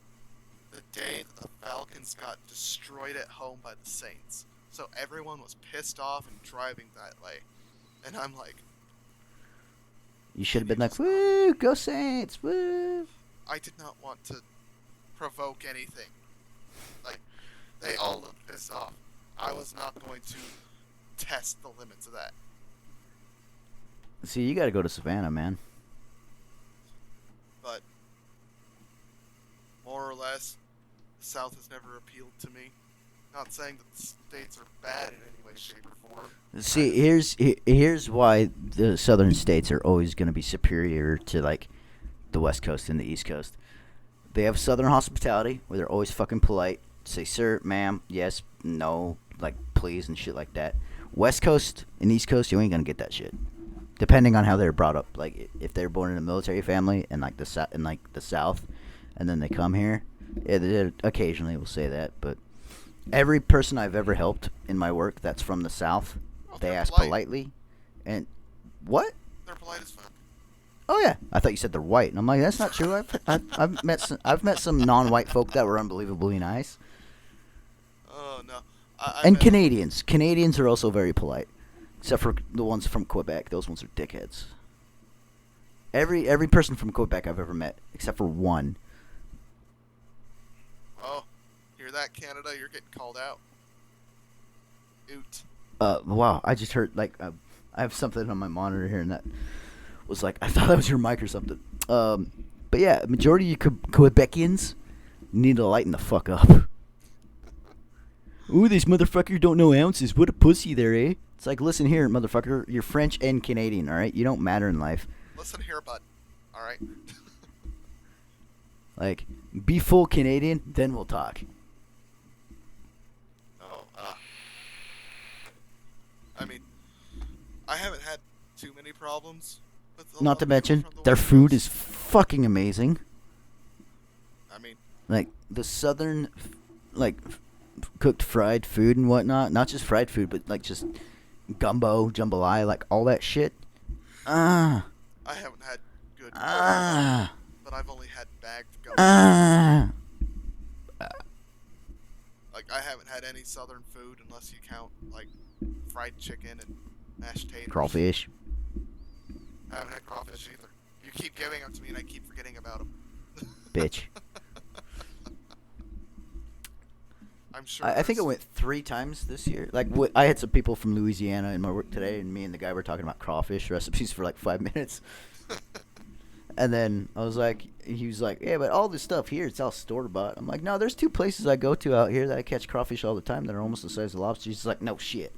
the day that the Falcons got destroyed at home by the Saints. So everyone was pissed off and driving that way, and I'm like, You should have been like, woo, go Saints, woo. I did not want to provoke anything. Like, they all looked pissed off. I was not going to test the limits of that. See, you got to go to Savannah, man. But more or less, the South has never appealed to me. Not saying that the states are bad in any way, shape, or form. See, here's why the southern states are always going to be superior to like the West Coast and the East Coast. They have southern hospitality where they're always fucking polite. Say, sir, ma'am, yes, no, like please and shit like that. West Coast and East Coast, you ain't gonna get that shit. Depending on how they're brought up, like if they're born in a military family and like the South, and then they come here, yeah, they occasionally will say that. But every person I've ever helped in my work that's from the South, Oh, they they're ask polite. politely, and what? They're polite as fuck. Oh yeah, I thought you said they're white, and I'm like, that's not true. I've met some non-white folk that were unbelievably nice, Oh, no. and Canadians are also very polite, except for the ones from Quebec. Those ones are dickheads. Every person from Quebec I've ever met, except for one. Oh, hear that, Canada? You're getting called out. Oot. Wow, I just heard I have something on my monitor here, and that was like I thought that was your mic or something. But yeah, majority of you Quebecians need to lighten the fuck up. Ooh, this motherfucker don't know ounces. What a pussy there, eh? It's like, listen here, motherfucker. You're French and Canadian, all right? You don't matter in life. Listen here, bud. All right. Like, be full Canadian, then we'll talk. Oh, I mean, I haven't had too many problems with a lot Not to of people mention, from the their West food Coast. is fucking amazing. I mean, Like, the southern, cooked fried food and whatnot. Not just fried food, but, just gumbo, jambalaya, all that shit. I haven't had good Ah. but I've only had bagged gumbo. Ah. Like, I haven't had any southern food unless you count, fried chicken and mashed taters. Crawfish. I haven't had crawfish either. You keep giving them to me and I keep forgetting about them. Bitch. I'm sure. I think I went 3 times this year. Like, I had some people from Louisiana in my work today, and me and the guy were talking about crawfish recipes for like 5 minutes. And then he was like, yeah, but all this stuff here, it's all store-bought. I'm like, no, there's 2 places I go to out here that I catch crawfish all the time that are almost the size of lobsters. He's like, no shit.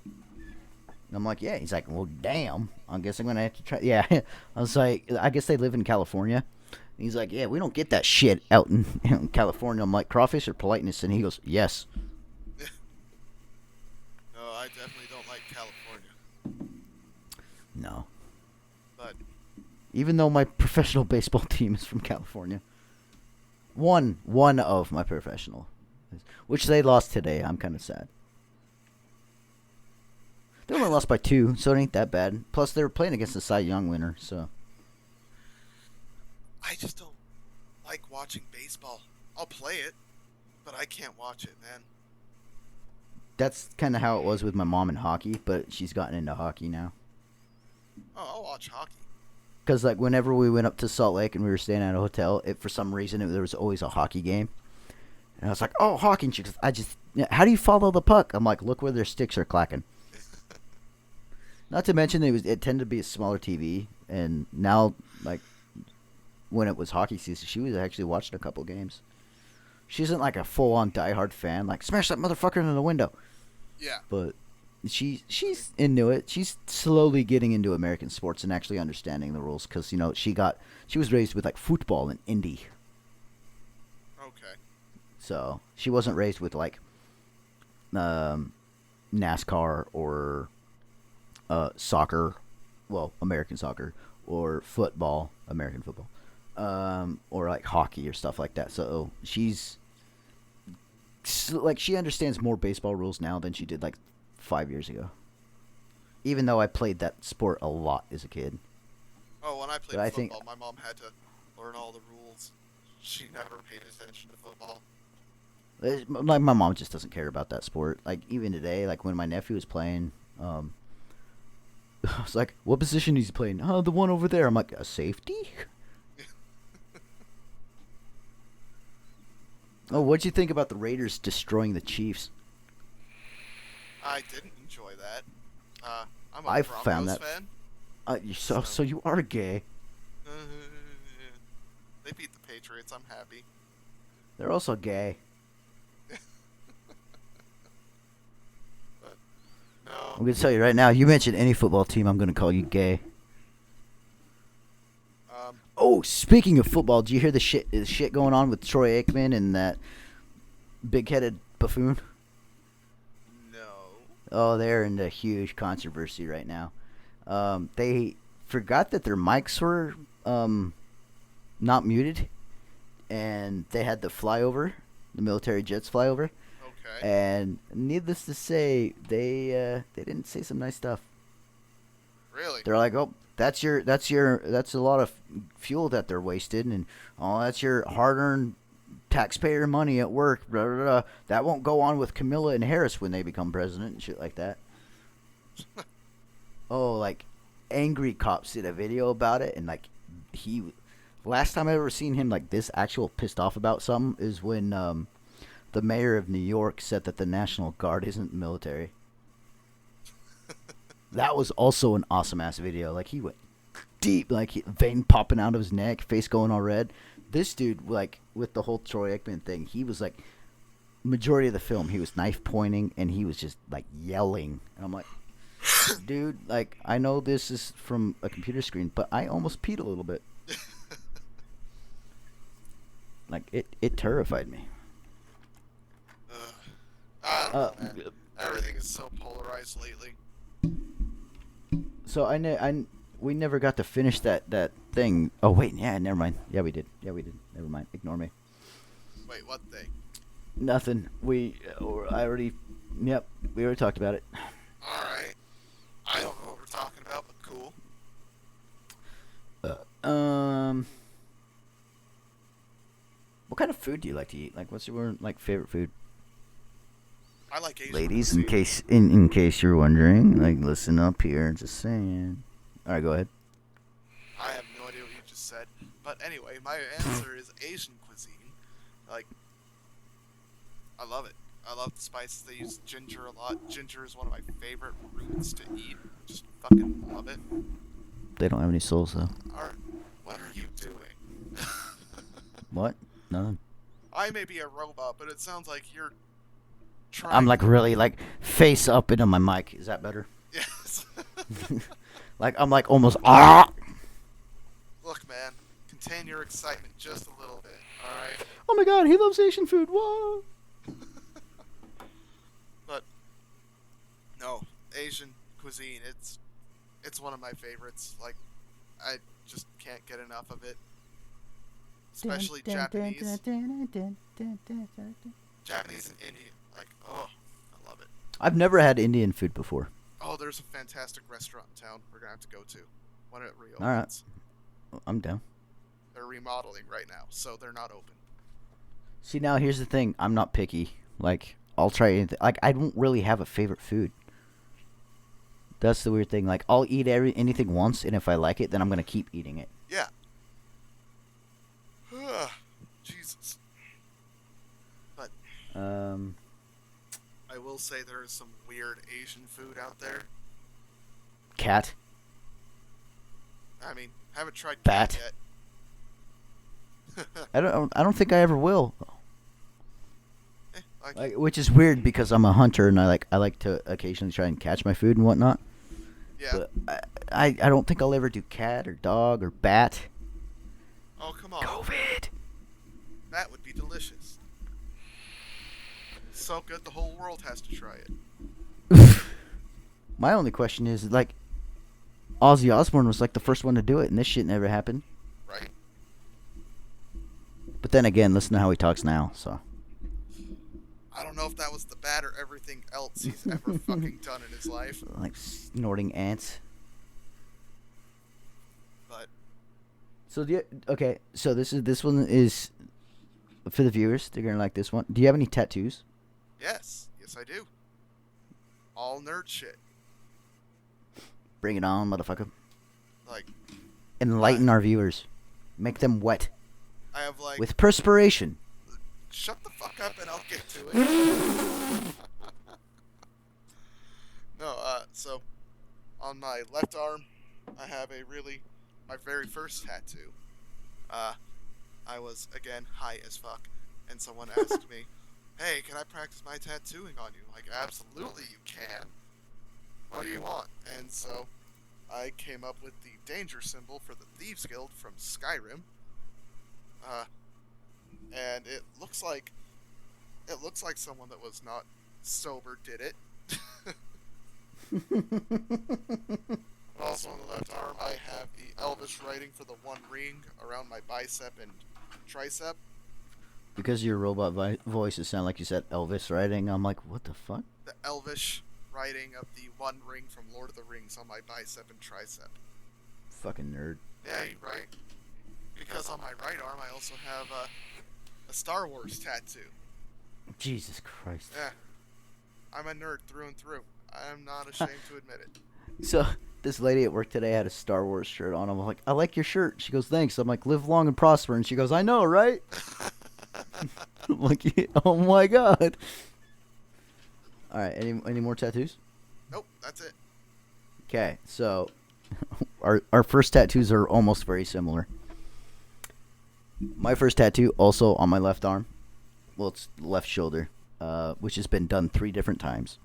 And I'm like, yeah. He's like, well, damn. I guess I'm going to have to try. Yeah. I was like, I guess they live in California. And he's like, yeah, we don't get that shit out in California. I'm like, crawfish or politeness? And he goes, yes. No, I definitely don't like California. No. But even though my professional baseball team is from California. One of my professional. Which they lost today. I'm kind of sad. They only lost by 2, so it ain't that bad. Plus, they were playing against the Cy Young winner, so. I just don't like watching baseball. I'll play it, but I can't watch it, man. That's kind of how it was with my mom in hockey, but she's gotten into hockey now. Oh, I'll watch hockey. Because, like, whenever we went up to Salt Lake and we were staying at a hotel, for some reason, there was always a hockey game. And I was like, oh, hockey. And she goes, how do you follow the puck? I'm like, look where their sticks are clacking. Not to mention, it tended to be a smaller TV. And now, like, when it was hockey season, she was actually watching a couple games. She isn't, like, a full-on diehard fan. Like, smash that motherfucker into the window. Yeah. But she's into it. She's slowly getting into American sports and actually understanding the rules because, you know, she was raised with, like, football and Indy. Okay. So she wasn't raised with, like, NASCAR or soccer, well, American soccer, or football, American football, or, like, hockey or stuff like that. So she's, like, she understands more baseball rules now than she did, like, 5 years ago. Even though I played that sport a lot as a kid. Oh, when I played football, my mom had to learn all the rules. She never paid attention to football. Like, my mom just doesn't care about that sport. Like, even today, like, when my nephew was playing, I was like, what position is he playing? Oh, the one over there. I'm like, a safety? Oh, what'd you think about the Raiders destroying the Chiefs? I didn't enjoy that. I'm a I Broncos found that fan. So you are gay. They beat the Patriots. I'm happy. They're also gay. But, no. I'm gonna tell you right now. You mention any football team, I'm gonna call you gay. Oh, speaking of football, do you hear the shit going on with Troy Aikman and that big-headed buffoon? No. Oh, they're in a huge controversy right now. They forgot that their mics were not muted, and they had the flyover, the military jets flyover. Okay. And needless to say, they didn't say some nice stuff. Really? They're like, oh, that's a lot of fuel that they're wasting, and oh, that's your hard-earned taxpayer money at work. Blah, blah, blah. That won't go on with Camilla and Harris when they become president and shit like that. Oh, like, Angry Cops did a video about it, and like last time I ever seen him like this actual pissed off about something is when the mayor of New York said that the National Guard isn't military. That was also an awesome ass video. Like, he went deep, like, vein popping out of his neck, face going all red. This dude, like, with the whole Troy Aikman thing, he was like, majority of the film, he was knife pointing and he was just like yelling. And I'm like, dude, like, I know this is from a computer screen, but I almost peed a little bit. Like, it terrified me. I don't know, man. Everything is so polarized lately. So we never got to finish that thing. Oh wait, yeah, never mind. Yeah, we did. Never mind. Ignore me. Wait, what thing? Nothing. We already talked about it. All right. I don't know what we're talking about, but cool. What kind of food do you like to eat? Like, what's your like favorite food? I like Asian Ladies, cuisine. in case you're wondering, like, listen up here, just saying. All right, go ahead. I have no idea what you just said, but anyway, my answer is Asian cuisine. Like, I love it. I love the spices. They use ginger a lot. Ginger is one of my favorite roots to eat. Just fucking love it. They don't have any souls though. What are you doing? What? Nothing. I may be a robot, but it sounds like you're trying. I'm like really like face up into my mic. Is that better? Yes. Like I'm like almost ah. Look, man, contain your excitement just a little bit. All right. Oh my God, he loves Asian food. Whoa. But no, Asian cuisine. It's one of my favorites. Like, I just can't get enough of it. Especially Japanese. Japanese and Indian. Like, oh, I love it. I've never had Indian food before. Oh, there's a fantastic restaurant in town we're gonna have to go to when it reopens. All right. I'm down. They're remodeling right now, so they're not open. See, now here's the thing. I'm not picky. Like, I'll try anything. Like, I don't really have a favorite food. That's the weird thing. Like, I'll eat anything once, and if I like it, then I'm going to keep eating it. Yeah. Jesus. But I will say there is some weird Asian food out there. Cat. I mean, haven't tried Bat. cat yet. I don't think I ever will. Like, Which is weird because I'm a hunter and I like to occasionally try and catch my food and whatnot. yeah. But I don't think I'll ever do cat or dog or bat. Oh, come on. COVID. That would be delicious. So good the whole world has to try it. My only question is, like, Ozzy Osbourne was like the first one to do it and this shit never happened. Right. But then again, listen to how he talks now, so. I don't know if that was the bat or everything else he's ever fucking done in his life. Like snorting ants. But So okay, so this one is for the viewers. They're gonna like this one. Do you have any tattoos? yes, I do. All nerd shit. Bring it on, motherfucker. Like, Enlighten our viewers. Make them wet I have like with perspiration. shut the fuck up and I'll get to it. No, so on my left arm, I have my very first tattoo. I was, again, high as fuck, and someone asked me, hey, can I practice my tattooing on you? Like, absolutely you can. What do you want? And so I came up with the danger symbol for the Thieves Guild from Skyrim. And it looks like someone that was not sober did it. Also on the left arm, I have the Elvish writing for the One Ring around my bicep and tricep. Because your robot voices sound like you said Elvis writing, I'm like, what the fuck? The Elvish writing of the One Ring from Lord of the Rings on my bicep and tricep. Fucking nerd. Yeah, you're right. Because on my right arm, I also have a Star Wars tattoo. Jesus Christ. Yeah. I'm a nerd through and through. I'm not ashamed to admit it. So, this lady at work today had a Star Wars shirt on. I'm like, I like your shirt. She goes, thanks. I'm like, live long and prosper. And she goes, I know, right? I'm like, yeah, oh my God. All right, any more tattoos? Nope, that's it. Okay, so our first tattoos are almost very similar. My first tattoo also on my left arm. Well, it's left shoulder, which has been done 3 different times.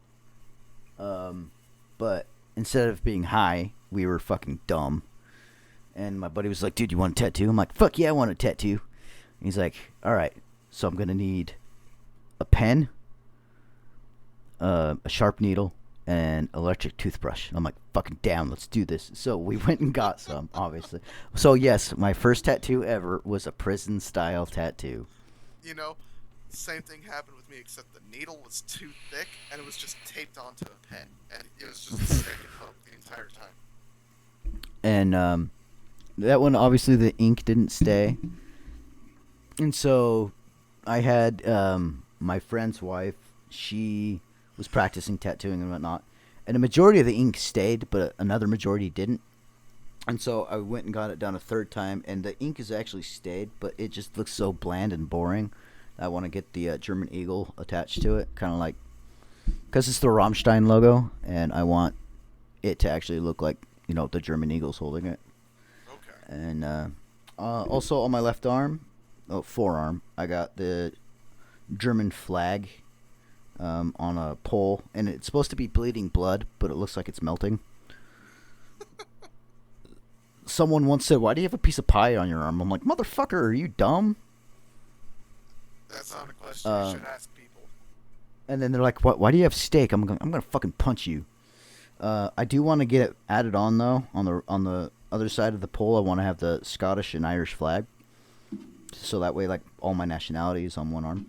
But instead of being high, we were fucking dumb. And my buddy was like, dude, you want a tattoo? I'm like, fuck yeah, I want a tattoo. And he's like, all right, so I'm going to need a pen, a sharp needle, and electric toothbrush. I'm like, fucking down, let's do this. So we went and got some, obviously. So yes, my first tattoo ever was a prison-style tattoo. You know, same thing happened with me, except the needle was too thick, and it was just taped onto a pen. And it was just a second hook the entire time. And that one, obviously, the ink didn't stay. And so I had my friend's wife. She was practicing tattooing and whatnot. And a majority of the ink stayed, but another majority didn't. And so I went and got it done a third time. And the ink has actually stayed, but it just looks so bland and boring I want to get the German eagle attached to it, kind of like, because it's the Rammstein logo, and I want it to actually look like, the German eagle's holding it. Okay. And also on my left arm, forearm, I got the German flag on a pole, and it's supposed to be bleeding blood, but it looks like it's melting. Someone once said, "Why do you have a piece of pie on your arm?" I'm like, "Motherfucker, are you dumb?" That's not a question you should ask people. And then they're like, "What? Why do you have steak?" I'm gonna fucking punch you. I do want to get it added on though. On the other side of the pole, I want to have the Scottish and Irish flag, so that way, like, all my nationality is on one arm.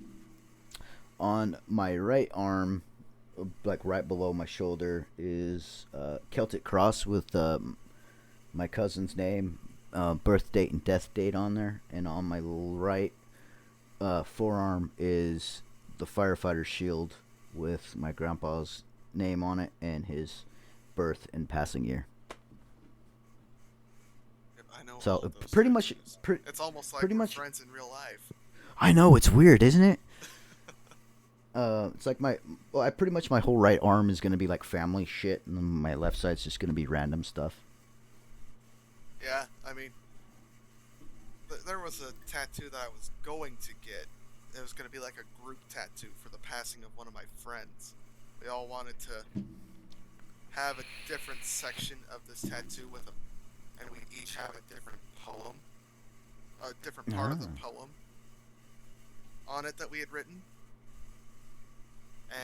On my right arm, like right below my shoulder, is Celtic cross with my cousin's name, birth date, and death date on there. And on my right forearm is the firefighter shield with my grandpa's name on it and his birth and passing year. I know. So all those pretty much, tattoos. It's almost like pretty we're much friends in real life. I know, it's weird, isn't it? It's like my whole right arm is gonna be like family shit, and then my left side's just gonna be random stuff. Yeah, I mean, there was a tattoo that I was going to get. It was going to be like a group tattoo for the passing of one of my friends. We all wanted to have a different section of this tattoo and we each have a different poem, a different part of the poem on it that we had written.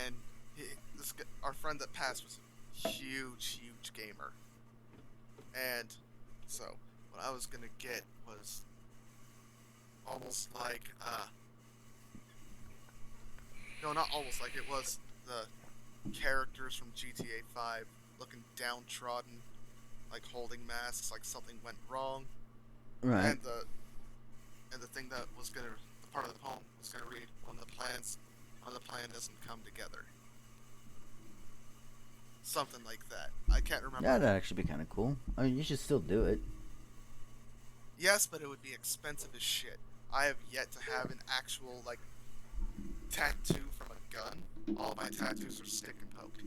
And our friend that passed was a huge gamer. And so what I was going to get was almost like, no, not almost like, it was the characters from GTA 5 looking downtrodden, like holding masks, like something went wrong. Right. And the thing that was the part of the poem was gonna read, when the plan doesn't come together. Something like that. I can't remember. That'd actually be kind of cool. I mean, you should still do it. Yes, but it would be expensive as shit. I have yet to have an actual, like, tattoo from a gun. All my tattoos are stick and poke.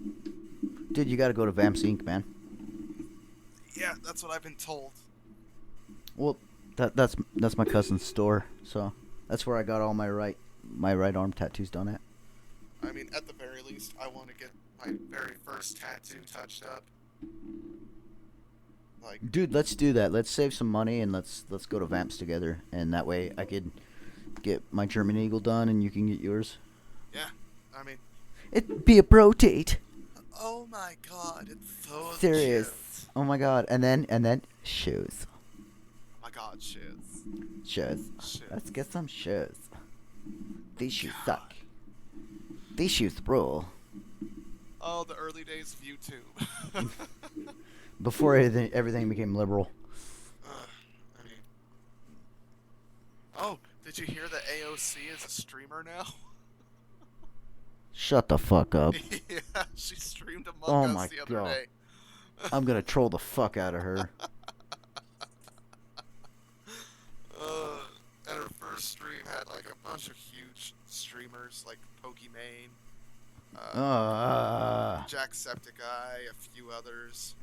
Dude, you gotta go to Vamps Inc., man. Yeah, that's what I've been told. Well, that's my cousin's store, so that's where I got all my right arm tattoos done at. I mean, at the very least, I want to get my very first tattoo touched up. Like, dude, let's do that. Let's save some money and let's go to Vamps together, and that way I could get my German Eagle done and you can get yours. Yeah, I mean, it'd be a bro date. Oh my god, it's so serious. Cute. Oh my god, and then shoes. Oh my god, shoes. Shoes. Let's get some shoes. These shoes suck. These shoes rule. Oh, the early days of YouTube. Before everything became liberal. I mean, oh, did you hear that AOC is a streamer now? Shut the fuck up. Yeah, she streamed Among Us the other day. I'm gonna troll the fuck out of her. And her first stream had like a bunch of huge streamers like Pokimane, Jacksepticeye, a few others.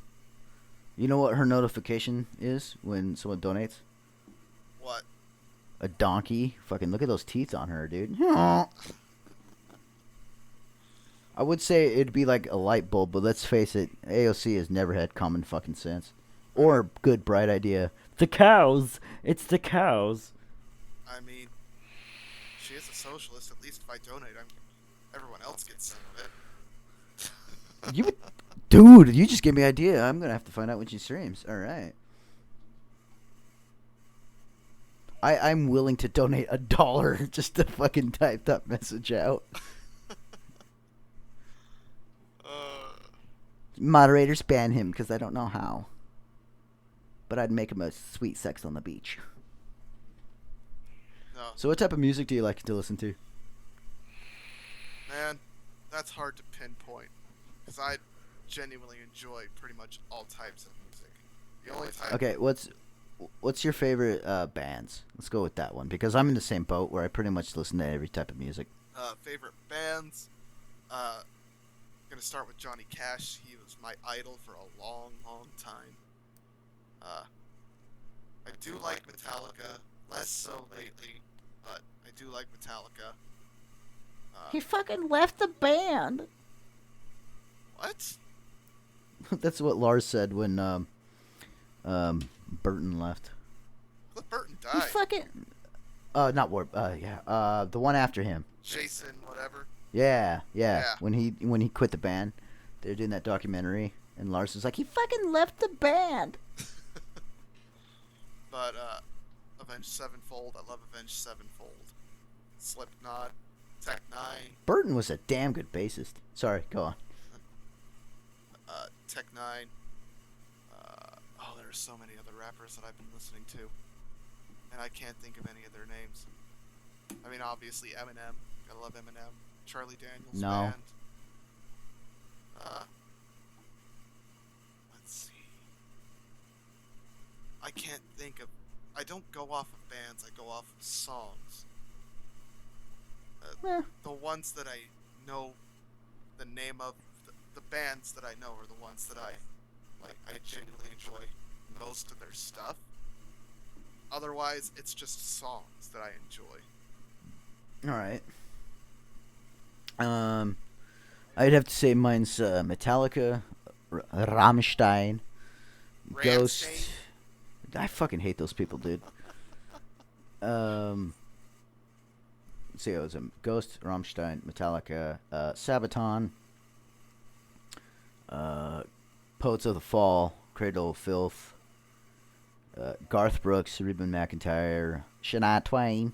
You know what her notification is when someone donates? What? A donkey. Fucking look at those teeth on her, dude. I would say it'd be like a light bulb, but let's face it, AOC has never had common fucking sense. Or good, bright idea. The cows! It's the cows! I mean, she is a socialist. At least if I donate, everyone else gets some of it. Dude, you just gave me an idea. I'm gonna have to find out when she streams. Alright. I'm willing to donate $1 just to fucking type that message out. Moderators ban him because I don't know how. But I'd make him a sweet sex on the beach. No. So what type of music do you like to listen to? Man, that's hard to pinpoint. Because I genuinely enjoy pretty much all types of music. The only type... Okay, what's your favorite bands? Let's go with that one because I'm in the same boat where I pretty much listen to every type of music. Favorite bands? Gonna start with Johnny Cash. He was my idol for a long, long time. I do like Metallica, less so lately, but I do like Metallica. He fucking left the band. What? That's what Lars said when Burton left. Cliff Burton He died. fucking not Warp. The one after him. Jason, whatever. Yeah. Yeah. When he quit the band, they were doing that documentary, and Lars was like, he fucking left the band. But Avenged Sevenfold. I love Avenged Sevenfold. Slipknot, Tech Nine. Burton was a damn good bassist. Sorry, go on. Tech Nine. There's so many other rappers that I've been listening to, and I can't think of any of their names. I mean, obviously Eminem. Gotta love Eminem. Charlie Daniels No. Band. Let's see. I can't think of. I don't go off of bands. I go off of songs. The ones that I know the name of, the bands that I know are the ones that I like. I genuinely enjoy most of their stuff. Otherwise, it's just songs that I enjoy. All right. I'd have to say mine's Metallica, Rammstein, Ghost. Rammstein. I fucking hate those people, dude. Let's see, it was Ghost, Rammstein, Metallica, Sabaton, Poets of the Fall, Cradle of Filth, Garth Brooks, Reuben McIntyre, Shania Twain,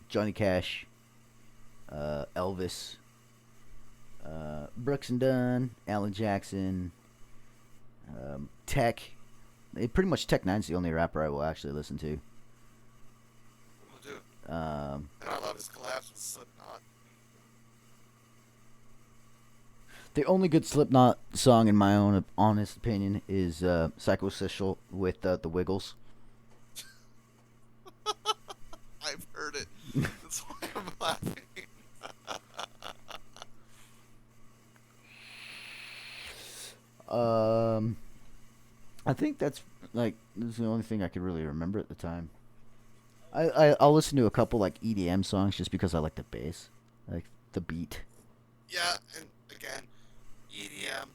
Johnny Cash, Elvis, Brooks and Dunn, Alan Jackson, Tech. Pretty much Tech Nine's the only rapper I will actually listen to. Will do. Um, And I love his collabs with Slipknot. The only good Slipknot song, in my own honest opinion, is Psychosocial with the Wiggles. I've heard it. That's why I'm laughing. I think that's the only thing I could really remember at the time. I'll listen to a couple like EDM songs just because I like the bass, like the beat. Yeah, and again, EDM,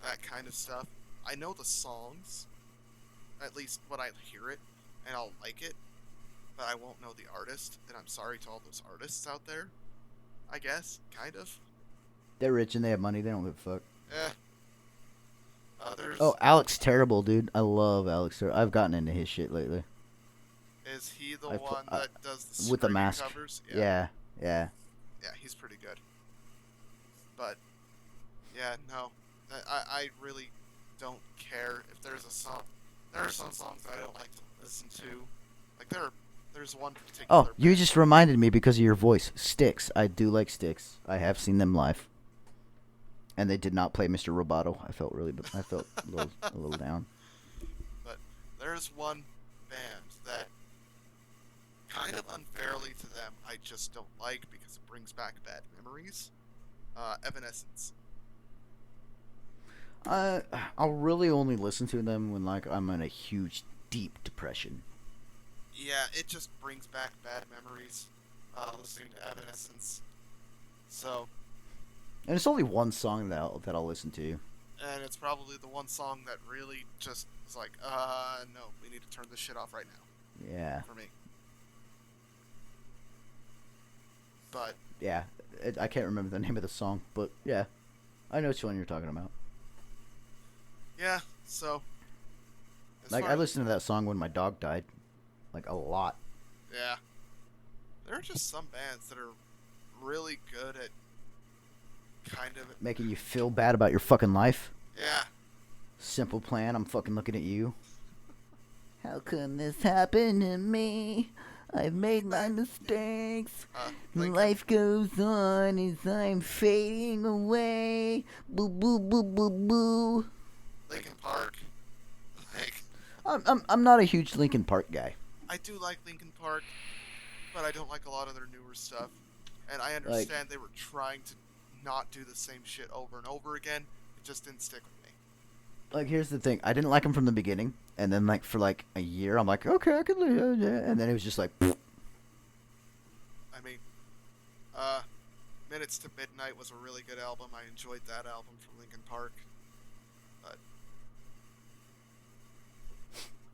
that kind of stuff. I know the songs, at least when I hear it, and I'll like it, but I won't know the artist, and I'm sorry to all those artists out there. I guess, kind of. They're rich and they have money. They don't give a fuck. Eh. Others. Oh, Alex Terrible, dude. I love Alex Terrible. I've gotten into his shit lately. Is he the I've- one that does the with the screen mask. covers? Yeah. Yeah, he's pretty good. But, yeah, no. I really don't care if there's a song. There are some songs I don't like to listen to. Like, there's one particular... Oh, you band. just reminded me because of your voice. Styx. I do like Styx. I have seen them live. And they did not play Mr. Roboto. I felt a little down. But there's one band that, kind of unfairly to them, I just don't like because it brings back bad memories. Evanescence. I'll really only listen to them when I'm in a huge, deep depression. Yeah, it just brings back bad memories, listening to Evanescence. So, And it's only one song that I'll listen to. and it's probably the one song that really just is like, no, we need to turn this shit off right now, Yeah. for me. But, Yeah. I can't remember the name of the song, but yeah. I know which one you're talking about. yeah, so... as Like, far I as- listened to that song when my dog died. Like, a lot. Yeah. There are just some bands that are really good at kind of... Making you feel bad about your fucking life. Yeah. Simple Plan, I'm fucking looking at you. How come this happened to me? I've made my mistakes. Life goes on as I'm fading away. Boo boo boo boo boo. Linkin Park. Like, I'm not a huge Linkin Park guy. I do like Linkin Park, but I don't like a lot of their newer stuff. And I Like, understand they were trying to not do the same shit over and over again. It just didn't stick with me. here's the thing. I didn't like them from the beginning, and then like for like a year, I'm like, okay, I can live, yeah. And then it was just like, pfft. I mean, Minutes to Midnight was a really good album. I enjoyed that album from Linkin Park. But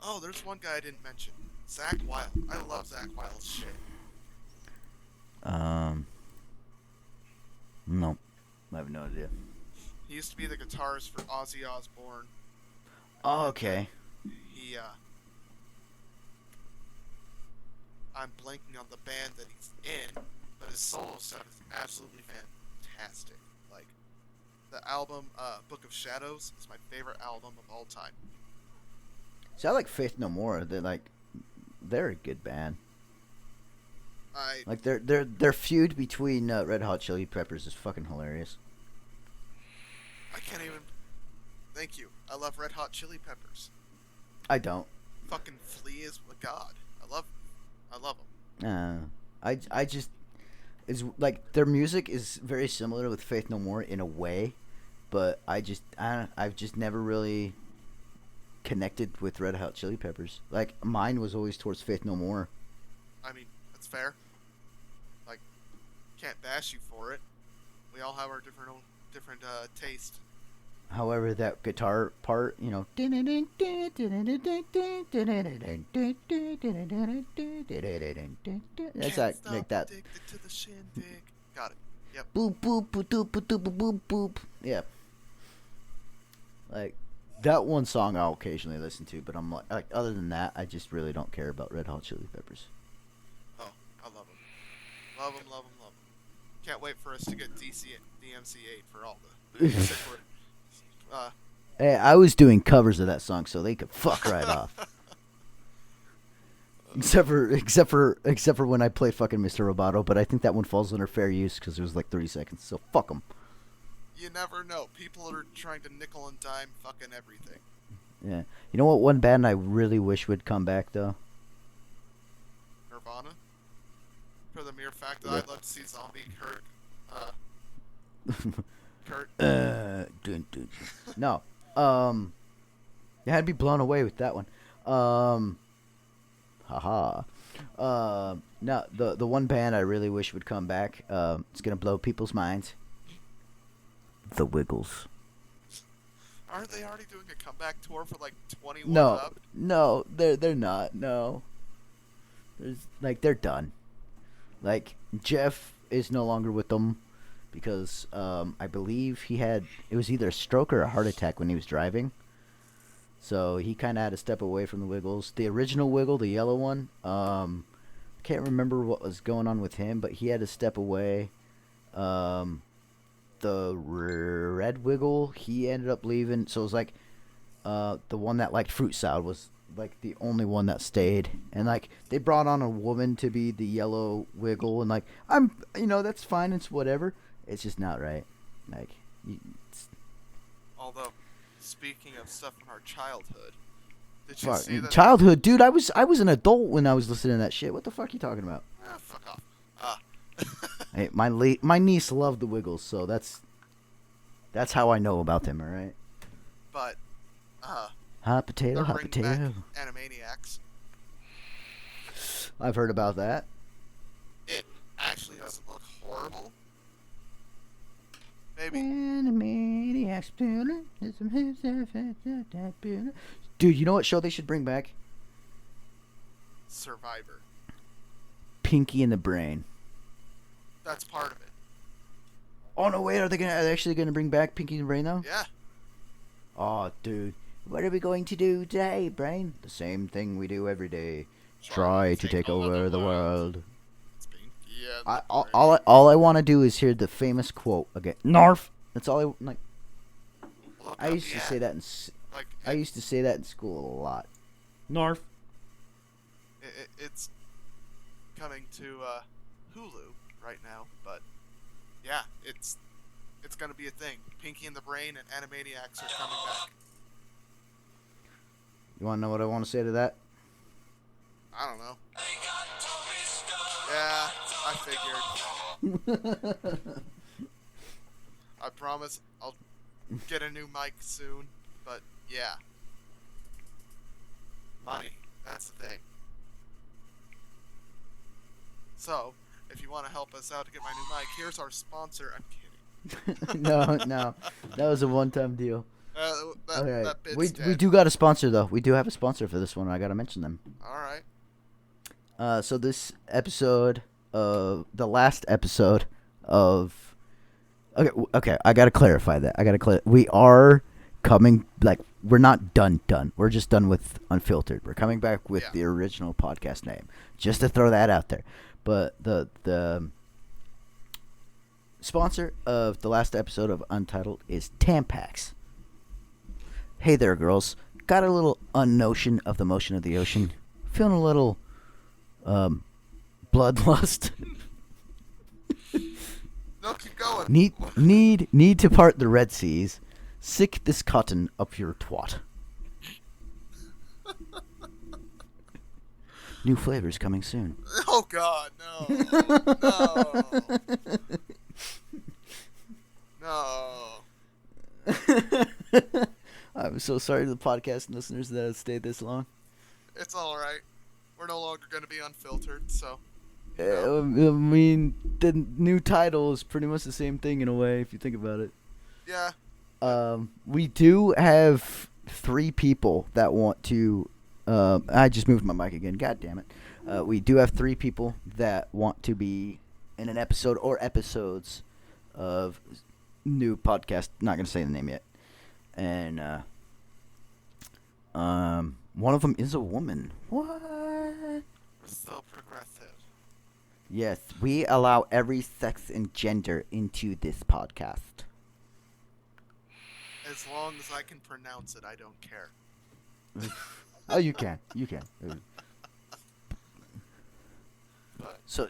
oh, there's one guy I didn't mention. Zach Wild. I love Zach Wild's shit. No, I have no idea. He used to be the guitarist for Ozzy Osbourne. Oh, okay. He, I'm blanking on the band that he's in, but his solo stuff is absolutely fantastic. Like, the album, Book of Shadows is my favorite album of all time. See, I like Faith No More. They're a good band. Like their feud between Red Hot Chili Peppers is fucking hilarious. I can't even. Thank you. I love Red Hot Chili Peppers. I don't. Fucking Flea is a god. I love them. I just is like their music is very similar with Faith No More in a way, but I've just never really connected with Red Hot Chili Peppers. Like mine was always towards Faith No More. I mean, that's fair. Like, can't bash you for it. We all have our different taste. However, that guitar part, you know, that's like that. Addicted to the shindig. Got it. Yep. Boop boop boop boop boop boop boop boop. Yeah. Like that one song I'll occasionally listen to, but I'm like other than that, I just really don't care about Red Hot Chili Peppers. Oh, I love them. Love them, love them, love them. Can't wait for us to get DMC8 for all the music Hey, I was doing covers of that song, so they could fuck right off. Except for when I play fucking Mr. Roboto, but I think that one falls under fair use because it was like 30 seconds. So fuck them. You never know. People are trying to nickel and dime fucking everything. Yeah. You know what? One band I really wish would come back though. Nirvana. For the mere fact that I'd love to see Zombie Kurt. No. You had to be blown away with that one. Haha. No, the one band I really wish would come back. It's gonna blow people's minds. The Wiggles. Aren't they already doing a comeback tour for like 21 No, up? no, they're not. No, they're done. Like Jeff is no longer with them because I believe it was either a stroke or a heart attack when he was driving. So he kind of had to step away from the Wiggles. The original Wiggle, the yellow one, can't remember what was going on with him, but he had to step away. The red Wiggle, he ended up leaving. So it was like the one that liked fruit salad was like the only one that stayed. And like they brought on a woman to be the yellow Wiggle, and like that's fine. It's whatever. It's just not right. Like, Although, speaking of stuff from our childhood, did you see that? Childhood, dude. I was an adult when I was listening to that shit. What the fuck are you talking about? Fuck off. Hey, my niece loved the Wiggles, so that's how I know about them. All right. But hot potato, they're hot bringing potato. back Animaniacs. I've heard about that. It actually doesn't look horrible. Maybe. Animaniacs. Dude, you know what show they should bring back? Survivor. Pinky and the Brain. That's part of it. Oh no, wait, are they actually gonna bring back Pinky and the Brain though? Yeah. Oh, dude, what are we going to do today, Brain? The same thing we do every day. Try to take over the world. It's Pinky and the All I want to do is hear the famous quote again. Narf. That's all I like. I used to say that I used to say that in school a lot. Narf. It's coming to Hulu right now, but yeah, it's gonna be a thing. Pinky and the Brain and Animaniacs are coming back. You want to know what I want to say to that? I don't know. Yeah, I figured. I promise I'll get a new mic soon, but yeah. Money, that's the thing. So, if you want to help us out to get my new mic, here's our sponsor. I'm kidding. No, that was a one-time deal. Okay. That bit's We dead. do got a sponsor though. We do have a sponsor for this one. I gotta mention them. All right. So this episode, the last episode of, okay, I gotta clarify that. We are coming, like, we're not done. We're just done with Unfiltered. We're coming back with the original podcast name, just to throw that out there. But the sponsor of the last episode of Untitled is Tampax. Hey there, girls. Got a little unnotion of the motion of the ocean. Feeling a little bloodlust. No, keep going. Need to part the Red Seas. Sick this cotton up your twat. New flavors coming soon. Oh God, no, no. I'm so sorry to the podcast listeners that have stayed this long. It's all right. We're no longer going to be unfiltered, so. I mean, the new title is pretty much the same thing in a way, if you think about it. Yeah. We do have 3 people that want to. I just moved my mic again. God damn it. We do have 3 people that want to be in an episode or episodes of new podcast. Not gonna say the name yet. And one of them is a woman. What? We're so progressive. Yes, we allow every sex and gender into this podcast. As long as I can pronounce it, I don't care. Oh, you can. So,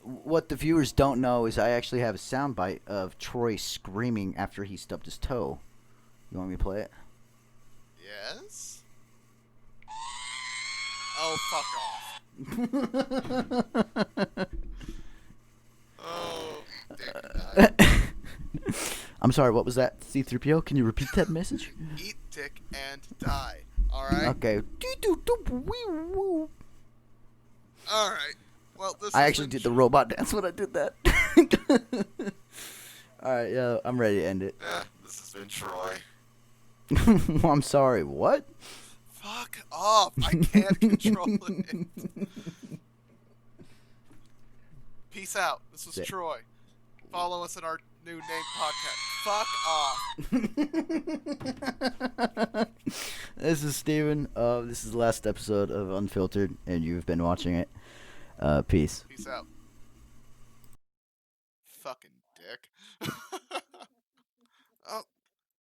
what the viewers don't know is I actually have a soundbite of Troy screaming after he stubbed his toe. You want me to play it? Yes? Oh, fuck off. Oh, dick. I'm sorry, what was that? C-3PO? Can you repeat that message? Eat, dick, and die. Alright? Okay. Alright. Well, this I actually did the robot dance when I did that. Alright, yeah, I'm ready to end it. Yeah, this has been Troy. I'm sorry, what? Fuck off. I can't control it. Peace out. This was Troy. Follow us at our new name podcast. Fuck off. This is Steven. This is the last episode of Unfiltered, and you've been watching it. Peace. Peace out. Fucking dick. Oh.